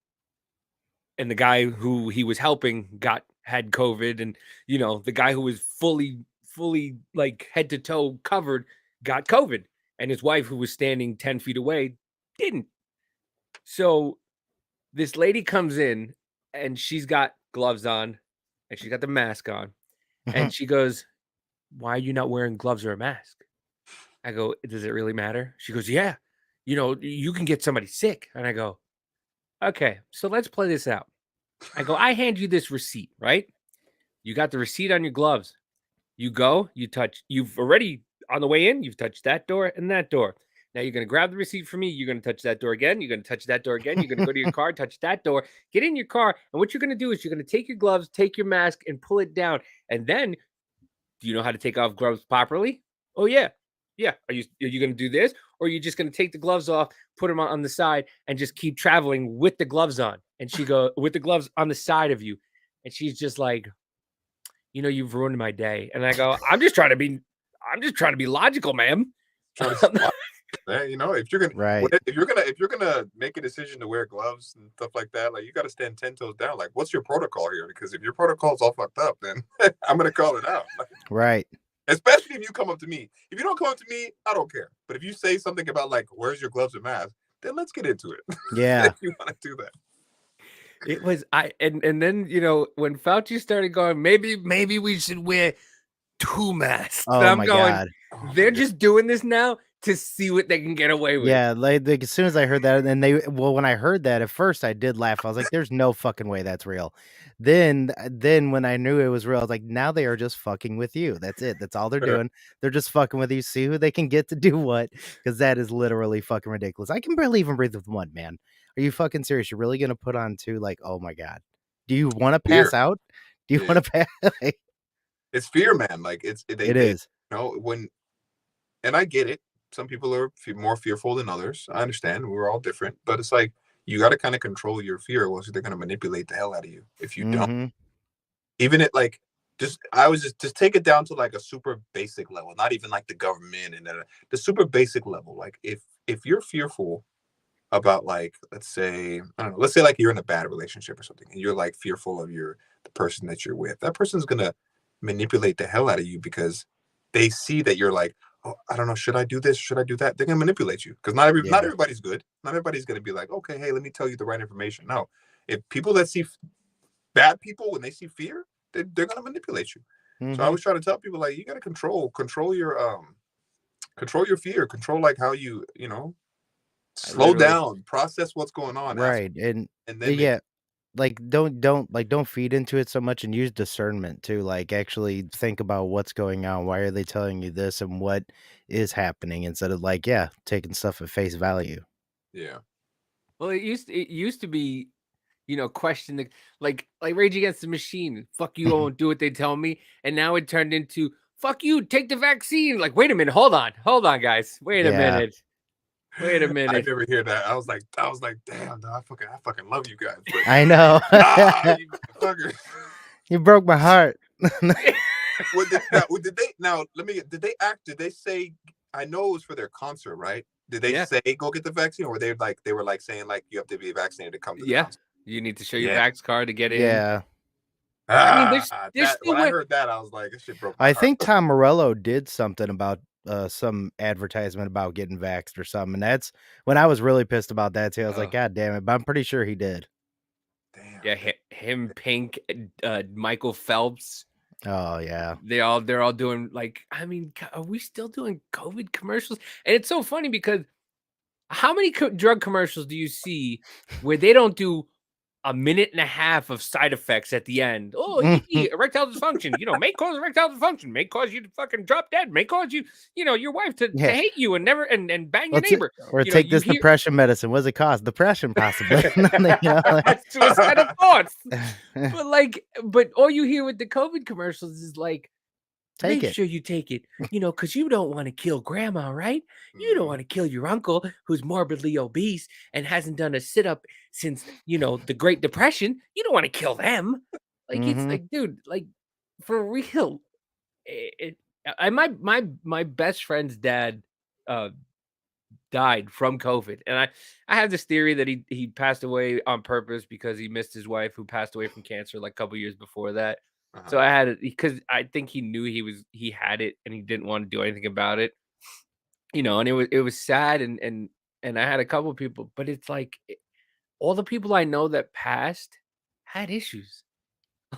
And the guy who he was helping had COVID, and the guy who was fully like head to toe covered got COVID, and his wife, who was standing 10 feet away, didn't. So this lady comes in, and she's got gloves on, and she's got the mask on, and she goes, "Why are you not wearing gloves or a mask?" I go, "Does it really matter?" She goes, "Yeah, you can get somebody sick." And I go, "Okay, so let's play this out." I go, "I hand you this receipt, right? You got the receipt on your gloves. You go, you've already, on the way in, you've touched that door and that door. Now you're going to grab the receipt from me. You're going to touch that door again. You're going to touch that door again. You're going to go to your car, touch that door, get in your car. And what you're going to do is you're going to take your gloves, take your mask, and pull it down. And then, do you know how to take off gloves properly? Oh, yeah. Yeah. Are you going to do this? Or are you just going to take the gloves off, put them on the side, and just keep traveling with the gloves on?" And she goes, "With the gloves on the side of you." And she's just like, "You've ruined my day." And I go, I'm just trying to be logical, ma'am. If you're gonna right. if you're gonna make a decision to wear gloves and stuff like that, like you got to stand 10 toes down. Like, what's your protocol here? Because if your protocol's all fucked up, then I'm gonna call it out. Like, right. Especially if you come up to me. If you don't come up to me, I don't care. But if you say something about like, "Where's your gloves and mask?" then let's get into it. Yeah. If you want to do that. It was and then when Fauci started going, maybe we should wear 2 masks. Oh, I'm my going, God. They're just doing this now to see what they can get away with. Yeah, like as soon as I heard that, and when I heard that, at first I did laugh. I was like, "There's no fucking way that's real." Then when I knew it was real, I was like, "Now they are just fucking with you. That's it. That's all they're doing. They're just fucking with you. See who they can get to do what." Because that is literally fucking ridiculous. I can barely even breathe with one, man. Are you fucking serious? You're really gonna put on 2? Like, oh my God. Do you want to pass out? Do you want to pass? It's fear, man. Like it is. And I get it. Some people are more fearful than others. I understand. We're all different, but it's like you got to kind of control your fear, or else they're going to manipulate the hell out of you if you don't. Even it like just take it down to like a super basic level, not even like the government and the super basic level. Like if you're fearful about, like, let's say like you're in a bad relationship or something, and you're like fearful of the person that you're with, that person's gonna manipulate the hell out of you because they see that you're like, "Oh, I don't know, should I do this? Should I do that?" They're gonna manipulate you because not everybody's good. Not everybody's gonna be like, "Okay, hey, let me tell you the right information." No, if people that see bad people, when they see fear, they're gonna manipulate you. So I always try to tell people, like, you gotta control your fear, control like how you slow down, process what's going on, right, and then don't feed into it so much and use discernment too. Like actually think about what's going on. Why are they telling you this and what is happening instead of like, yeah, taking stuff at face value. Yeah. Well, it used to be, question the like Rage Against the Machine. Fuck you, I won't do what they tell me. And now it turned into fuck you, take the vaccine. Like, wait a minute, hold on, guys, wait a Yeah. minute. Wait a I minute. never hear that. I was like, damn, dog, I fucking love you guys. But, I know. you motherfuckers. You broke my heart. Did they say? I know it was for their concert, right? Did they say go get the vaccine, or they were saying like you have to be vaccinated to come to the concert? You need to show your vax card to get in. Yeah. I mean, there's when I heard that, I was like, this shit broke my I heart. think Tom Morello did something about some advertisement about getting vaxxed or something. And that's when I was really pissed about that too. I was like, God damn it. But I'm pretty sure he did. Damn. Yeah, him, Pink, Michael Phelps. Oh yeah. They're all doing like, I mean, are we still doing COVID commercials? And it's so funny because how many drug commercials do you see where they don't do a minute and a half of side effects at the end? Oh, erectile dysfunction, may cause erectile dysfunction, may cause you to fucking drop dead, may cause you, your wife to hate you and never and bang your neighbor. Or take this depression medicine. What does it cost? Depression, possibly. Suicidal thoughts. But all you hear with the COVID commercials is like, make sure you take it, because you don't want to kill grandma, right? You don't want to kill your uncle who's morbidly obese and hasn't done a sit-up since, the Great Depression. You don't want to kill them. Like, it's like, dude, like, for real. My best friend's dad died from COVID. And I have this theory that he passed away on purpose because he missed his wife who passed away from cancer like a couple years before that. So I had it because I think he knew he had it and he didn't want to do anything about it, and it was sad and I had a couple of people, but it's like all the people I know that passed had issues.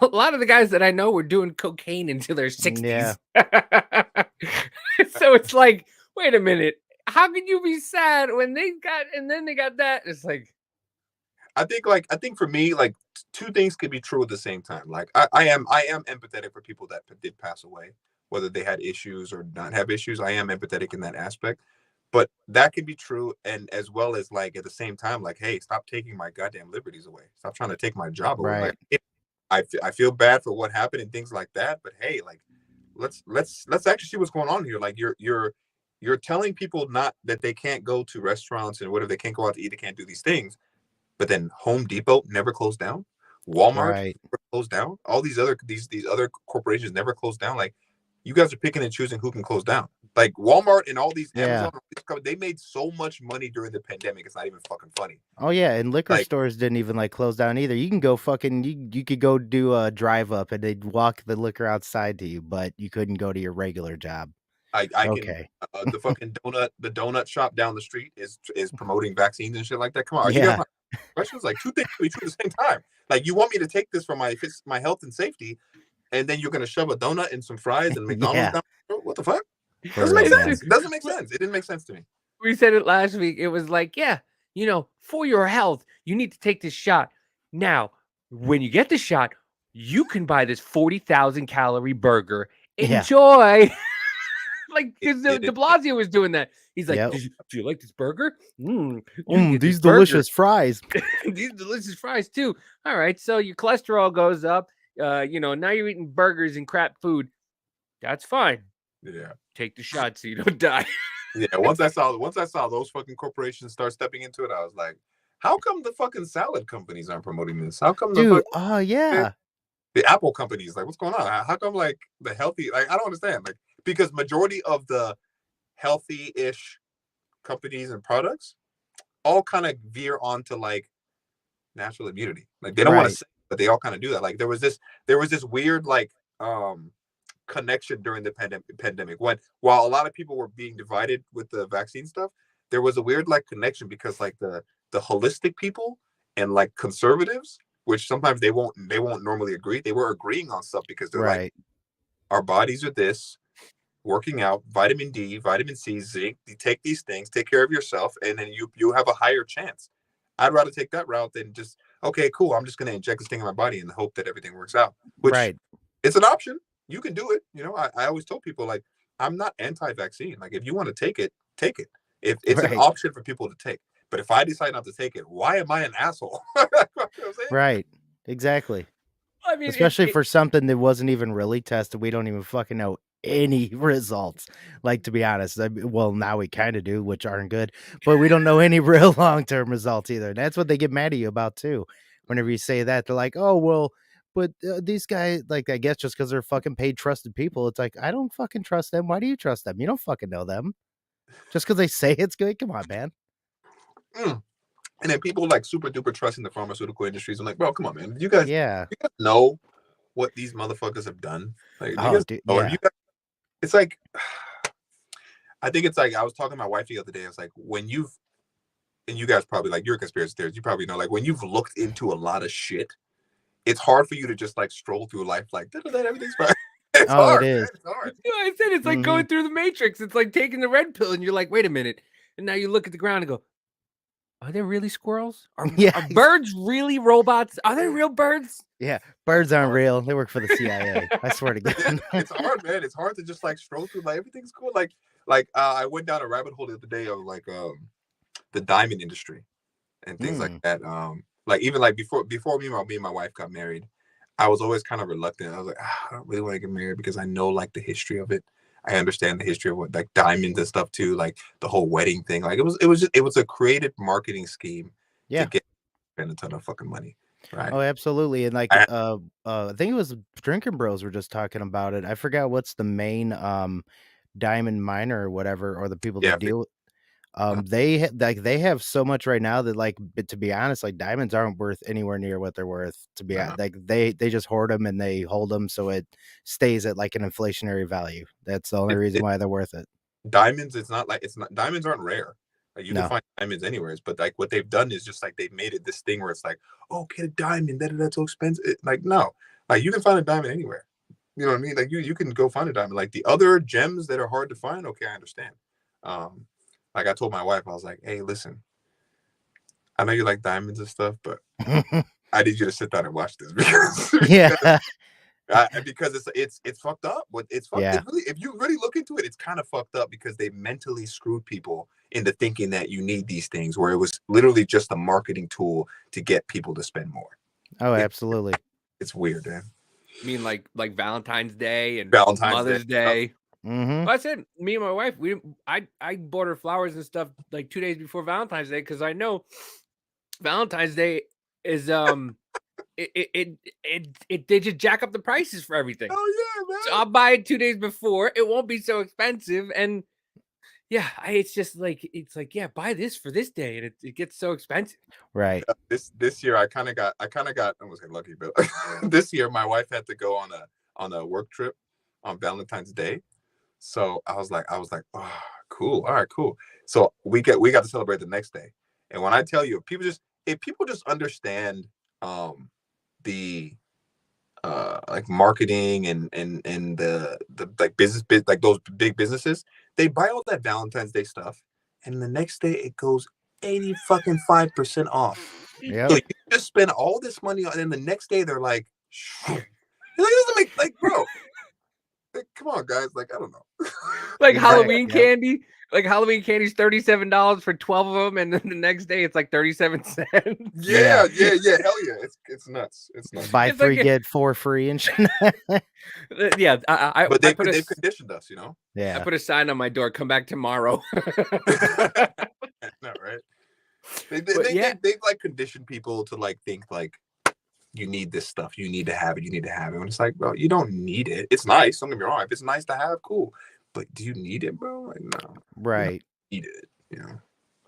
A lot of the guys that I know were doing cocaine into their 60s. Yeah. So it's like, wait a minute, how can you be sad when they got that? It's like, I think for me, like two things could be true at the same time. Like I am empathetic for people that did pass away, whether they had issues or not have issues. I am empathetic in that aspect, but that could be true. And as well as like at the same time, like, hey, stop taking my goddamn liberties away. Stop trying to take my job away. Right. Like, I feel bad for what happened and things like that. But hey, like, let's actually see what's going on here. Like you're telling people not that they can't go to restaurants and whatever, they can't go out to eat, they can't do these things. But then Home Depot never closed down. Walmart never closed down. All these other corporations never closed down. Like, you guys are picking and choosing who can close down. Like Walmart and all these Amazon, they made so much money during the pandemic. It's not even fucking funny. Oh yeah, and liquor stores didn't even like close down either. You can go you could go do a drive up and they'd walk the liquor outside to you, but you couldn't go to your regular job. I can the fucking donut shop down the street is promoting vaccines and shit like that. Come on, yeah. Questions like two things can be true at the same time. Like, you want me to take this for my health and safety, and then you're gonna shove a donut and some fries and McDonald's down? What the fuck? Doesn't make sense. It doesn't make sense. It didn't make sense to me. We said it last week. It was like, yeah, for your health, you need to take this shot. Now, when you get the shot, you can buy this 40,000 calorie burger. Enjoy. Yeah. Like, because de Blasio was doing that. He's like, do you like this burger? These delicious fries. These delicious fries too. All right, so your cholesterol goes up. Now you're eating burgers and crap food. That's fine. Yeah. Take the shot so you don't die. Yeah. Once I saw those fucking corporations start stepping into it, I was like, how come the fucking salad companies aren't promoting this? How come the Apple companies, like, what's going on? How come like the healthy, like, I don't understand. Like, because majority of the healthy-ish companies and products all kind of veer onto like natural immunity. Like, they don't want to say, but they all kind of do that. Like, there was this weird like connection during the pandemic when, while a lot of people were being divided with the vaccine stuff, there was a weird like connection because like the holistic people and like conservatives, which sometimes they won't normally agree, they were agreeing on stuff because they're like, our bodies are this, working out, vitamin D, vitamin C, zinc, you take these things, take care of yourself, and then you have a higher chance. I'd rather take that route than just, okay, cool. I'm just gonna inject this thing in my body and hope that everything works out. Which Right. it's an option. You can do it. I always tell people like I'm not anti-vaccine. Like if you want to take it, take it. If it's an Right. option for people to take. But if I decide not to take it, why am I an asshole? You know what I'm saying? Right. Exactly. I mean, Especially for something that wasn't even really tested. We don't even fucking know any results. Like, to be honest, well, now we kind of do, which aren't good, but we don't know any real long-term results either. And that's what they get mad at you about too. Whenever you say that, they're like, "Oh, well, but these guys, like, I guess just because they're fucking paid, trusted people, it's like I don't fucking trust them. Why do you trust them? You don't fucking know them. Just because they say it's good. Come on, man. Mm. And then people like super duper trust in the pharmaceutical industries. I'm like, bro, come on, man. You guys Yeah. know what these motherfuckers have done? Like, you Oh, guys dude, know, yeah. it's like, I think it's like I was talking to my wife the other day. It's like when and you guys probably like you're conspiracy theorists. You probably know like when you've looked into a lot of shit, it's hard for you to just like stroll through life like everything's fine. It's Oh, hard. it Man. is. It's hard. You know, I said it's like going through the Matrix. It's like taking the red pill, and you're like, wait a minute. And now you look at the ground and go, are there really squirrels? Are birds really robots? Are they real birds? Yeah, birds aren't real. They work for the CIA. I swear to God. It's hard, man. It's hard to just like stroll through like everything's cool. I went down a rabbit hole the other day of like the diamond industry and things like that. Like even like before me and my wife got married, I was always kind of reluctant. I was like, I don't really want to get married because I know like the history of it. I understand the history of what like diamonds and stuff too, like the whole wedding thing. Like it was a creative marketing scheme to get spend a ton of fucking money. Right. Oh, absolutely. And like I think it was Drinking Bros were just talking about it. I forgot what's the main diamond miner or whatever, or the people that deal with they have so much right now that like, but to be honest, like diamonds aren't worth anywhere near what they're worth. To be like they just hoard them and they hold them so it stays at like an inflationary value. That's the only reason why they're worth it. Diamonds, diamonds aren't rare. Like you can find diamonds anywhere, but like what they've done is just like they've made it this thing where it's like, oh, get a diamond, that's so expensive. Like no, like you can find a diamond anywhere. You know what I mean? Like you can go find a diamond. Like the other gems that are hard to find, okay, I understand. Like I told my wife, I was like, hey, listen, I know you like diamonds and stuff, but I need you to sit down and watch this because it's fucked up. But it's fucked. It really, if you really look into it, it's kind of fucked up because they mentally screwed people into thinking that you need these things, where it was literally just a marketing tool to get people to spend more. Oh, absolutely. It's weird, man. I mean, like Valentine's Day and Mother's Day. Mm-hmm. Well, I said me and my wife, I bought her flowers and stuff like 2 days before Valentine's Day because I know Valentine's Day is they just jack up the prices for everything. Oh yeah, man. So I'll buy it 2 days before. It won't be so expensive, and yeah, it's just like yeah, buy this for this day, and it gets so expensive. Right. This year I kind of got I almost got lucky, but this year my wife had to go on a work trip on Valentine's Day. So I was like, oh, cool. All right, cool. So we got to celebrate the next day. And when I tell you, if people just understand the like marketing and the like business like those big businesses, they buy all that Valentine's Day stuff, and the next day it goes 85% off. Yeah. So you just spend all this money and then the next day they're like, it doesn't make like, bro. Like, come on, guys. Like, I don't know. Like Halloween candy. Like Halloween candy's $37 for 12 of them, and then the next day it's like 37 cents. Yeah. Hell yeah. It's nuts. It's nuts. Buy It's three, like get 4 free and shit. Yeah, but they've conditioned us, you know. Yeah. I put a sign on my door. Come back tomorrow. No, right? They've like conditioned people to like think like you need this stuff. You need to have it. You need to have it. And it's like, bro, you don't need it. It's nice. Don't get me wrong. If it's nice to have, cool. But do you need it, bro? Like, no. Right. You don't need it. You know.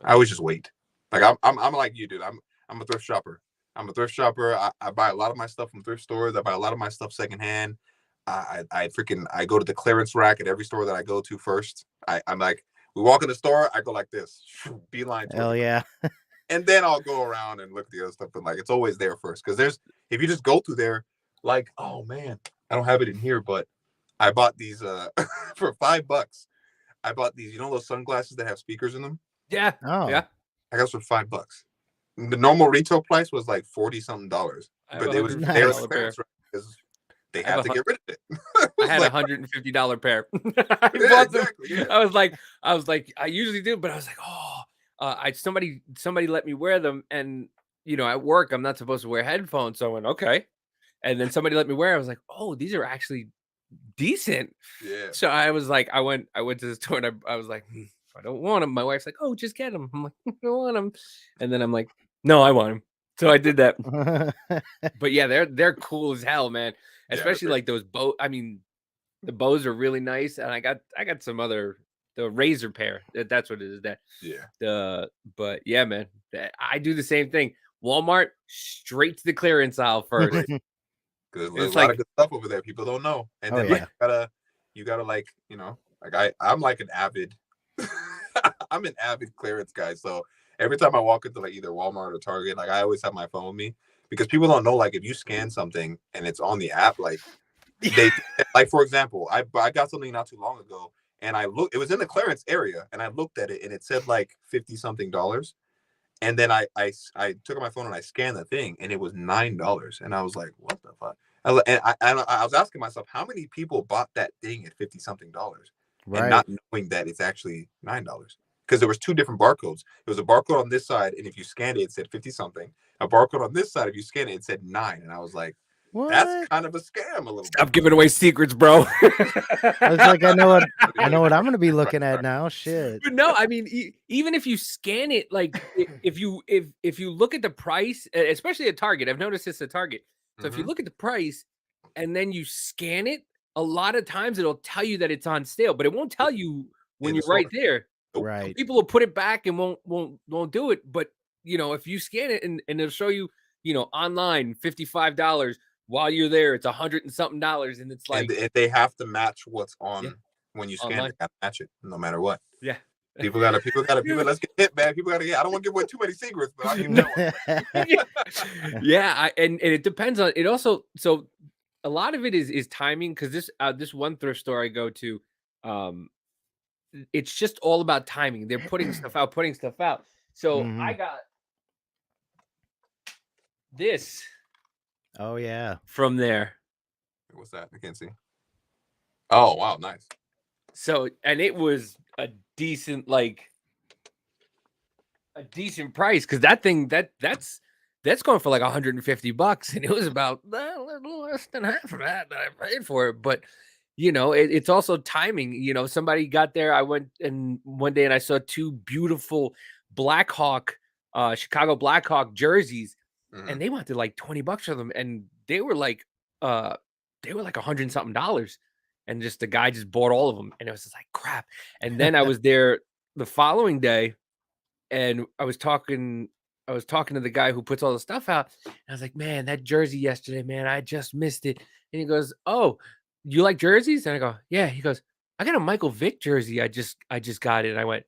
I always just wait. Like I'm like you, dude. I'm a thrift shopper. I'm a thrift shopper. I buy a lot of my stuff from thrift stores. I buy a lot of my stuff secondhand. I go to the clearance rack at every store that I go to first. I'm like, we walk in the store, I go like this, beeline. Hell yeah. And then I'll go around and look at the other stuff. But like, it's always there first. Because if you just go through there, like, oh man, I don't have it in here, but I bought these for $5. I bought these, those sunglasses that have speakers in them? Yeah. Oh. Yeah. I got them for $5. The normal retail price was like $40-something, I have but a it was they were $150 pair. clearance because they I have had to get rid of it. I had like, $150 pair. I yeah, bought them. exactly. Yeah. I was like, I usually do, but I was like, oh, somebody let me wear them, and at work I'm not supposed to wear headphones, so I went okay, and then somebody let me wear. I was like, oh, these are actually decent. Yeah. So I was like, I went to the store and I was like, I don't want them. My wife's like, oh, just get them. I'm like, I don't want them, and then I'm like, no, I want them. So I did that. But yeah, they're cool as hell, man. Yeah, Especially like those bow. I mean, the bows are really nice, and I got some other the razor pair. That's what it is. But yeah, man, I do the same thing. Walmart straight to the clearance aisle first. because there's It's a lot like, of good stuff over there people don't know. And Oh, then yeah. like you gotta like I'm like an avid I'm an avid clearance guy. So every time I walk into like either Walmart or Target, like I always have my phone with me because people don't know, like, if you scan something and it's on the app, like they like, for example, I got something not too long ago and it was in the clearance area and I looked at it and it said like $50-something. And then I took my phone and I scanned the thing and it was $9. And I was like, what the fuck? I was asking myself, how many people bought that thing at $50-something and not knowing that it's actually $9? Because there was two different barcodes. There was a barcode on this side, and if you scanned it, it said 50-something. A barcode on this side, if you scan it, it said 9. And I was like, that's kind of a scam a little stop bit. giving away secrets, bro. It's like I know what I'm gonna be looking at now. Shit. But no, I mean, even if you scan it, like if you look at the price, especially at Target, I've noticed this at Target. So if you look at the price and then you scan it, a lot of times it'll tell you that it's on sale, but it won't tell you when you're right there. Right. People will put it back and won't do it. But if you scan it and it'll show you, online $55. While you're there, it's $100 and something, and it's like, and they have to match what's on when you scan online. it. They gotta match it no matter what. Yeah. People let's get hit, man. People gotta get. I don't want to give away too many secrets, but I'll give that one. Yeah, and it depends on it also. So a lot of it is timing, because this one thrift store I go to, it's just all about timing. They're putting stuff out. So I got this Oh yeah. from there. What's that? I can't see. Oh wow, nice. So, and it was a decent price, because that thing that's going for like $150, and it was about a little less than half of that I paid for it. But it's also timing. Somebody got there. I went and one day and I saw two beautiful Chicago Blackhawk jerseys, and they wanted like $20 for them, and they were like $100 something. And just the guy just bought all of them, and it was just like crap. And then I was there the following day, and I was talking to the guy who puts all the stuff out. And I was like, man, that jersey yesterday, man, I just missed it. And he goes, oh, you like jerseys? And I go, yeah. He goes, I got a Michael Vick jersey. I just got it. And I went,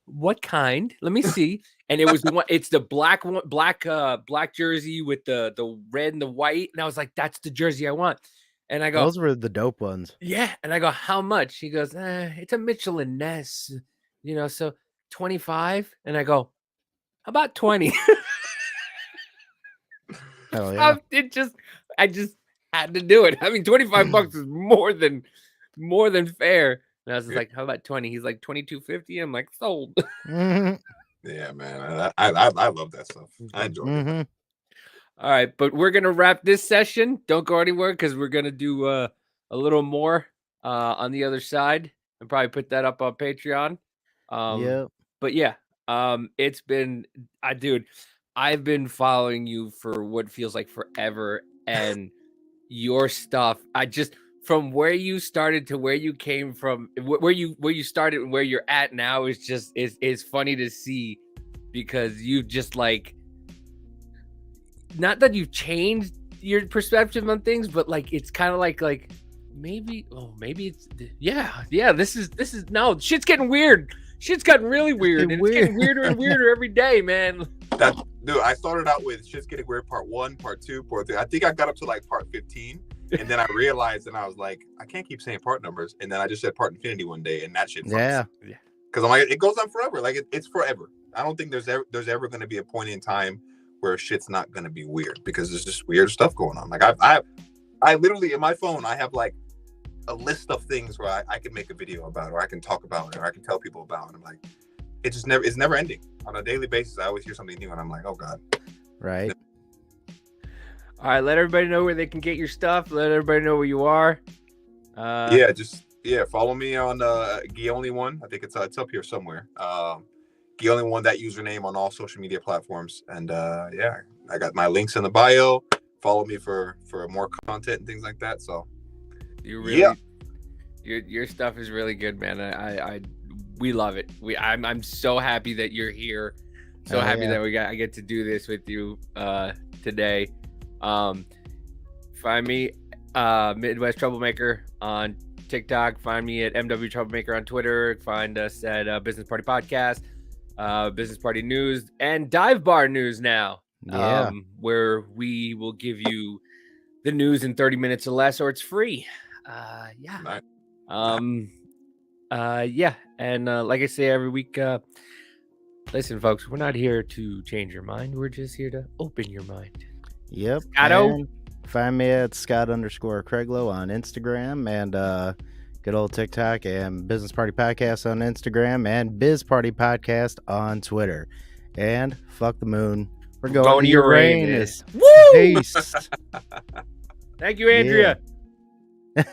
what kind? Let me see. And it was the one. It's the black one, black jersey with the red and the white. And I was like, that's the jersey I want. And I go, those were the dope ones. Yeah. And I go, how much? He goes, it's a Mitchell and Ness, so 25. And I go, how about 20? Oh yeah. I just had to do it. I mean, $25 is more than fair. And I was just like, how about 20? He's like, $22.50. I'm like, sold. Yeah, man. I love that stuff. I enjoy it. All right, but we're gonna wrap this session. Don't go anywhere, because we're gonna do a little more on the other side, and probably put that up on Patreon. But yeah, it's been, dude, I've been following you for what feels like forever, and your stuff, from where you started to where you came from, where you started and where you're at now is funny to see, because you just like, not that you've changed your perspective on things, but like it's kind of like maybe it's this is no, shit's getting weird. Shit's gotten really weird, and it's getting weirder and weirder every day, man. Dude, I started out with shit's getting weird part 1, part 2, part 3. I think I got up to like part 15, and then I realized, and I was like, I can't keep saying part numbers, and then I just said part infinity one day, and that shit. Yeah. Because I'm like, it goes on forever. Like it's forever. I don't think there's ever going to be a point in time where shit's not going to be weird, because there's just weird stuff going on. Like I literally in my phone I have like a list of things where I can make a video about, or I can talk about, or I can tell people about. And I'm like, it's never ending. On a daily basis, I always hear something new, and I'm like, oh god. Right. All right, let everybody know where they can get your stuff. Let everybody know where you are. Follow me on Giyoh1. I think it's up here somewhere. Giyoh1, that username on all social media platforms. And I got my links in the bio. Follow me for more content and things like that. So your stuff is really good, man. We love it. I'm so happy that you're here. So happy that I get to do this with you today. Find me Midwest Troublemaker on TikTok. Find me at MW Troublemaker on Twitter. Find us at Business Party Podcast, Business Party News, and Dive Bar News now. Where we will give you the news in 30 minutes or less, or it's free. Nice. And like I say every week, listen, folks, we're not here to change your mind. We're just here to open your mind. Yep. Scotto? Find me at Scott_Craiglow on Instagram, and good old TikTok, and Business Party Podcast on Instagram, and Biz Party Podcast on Twitter. And fuck the moon. We're going to Uranus. Woo! Peace. Thank you, Andrea. Yeah.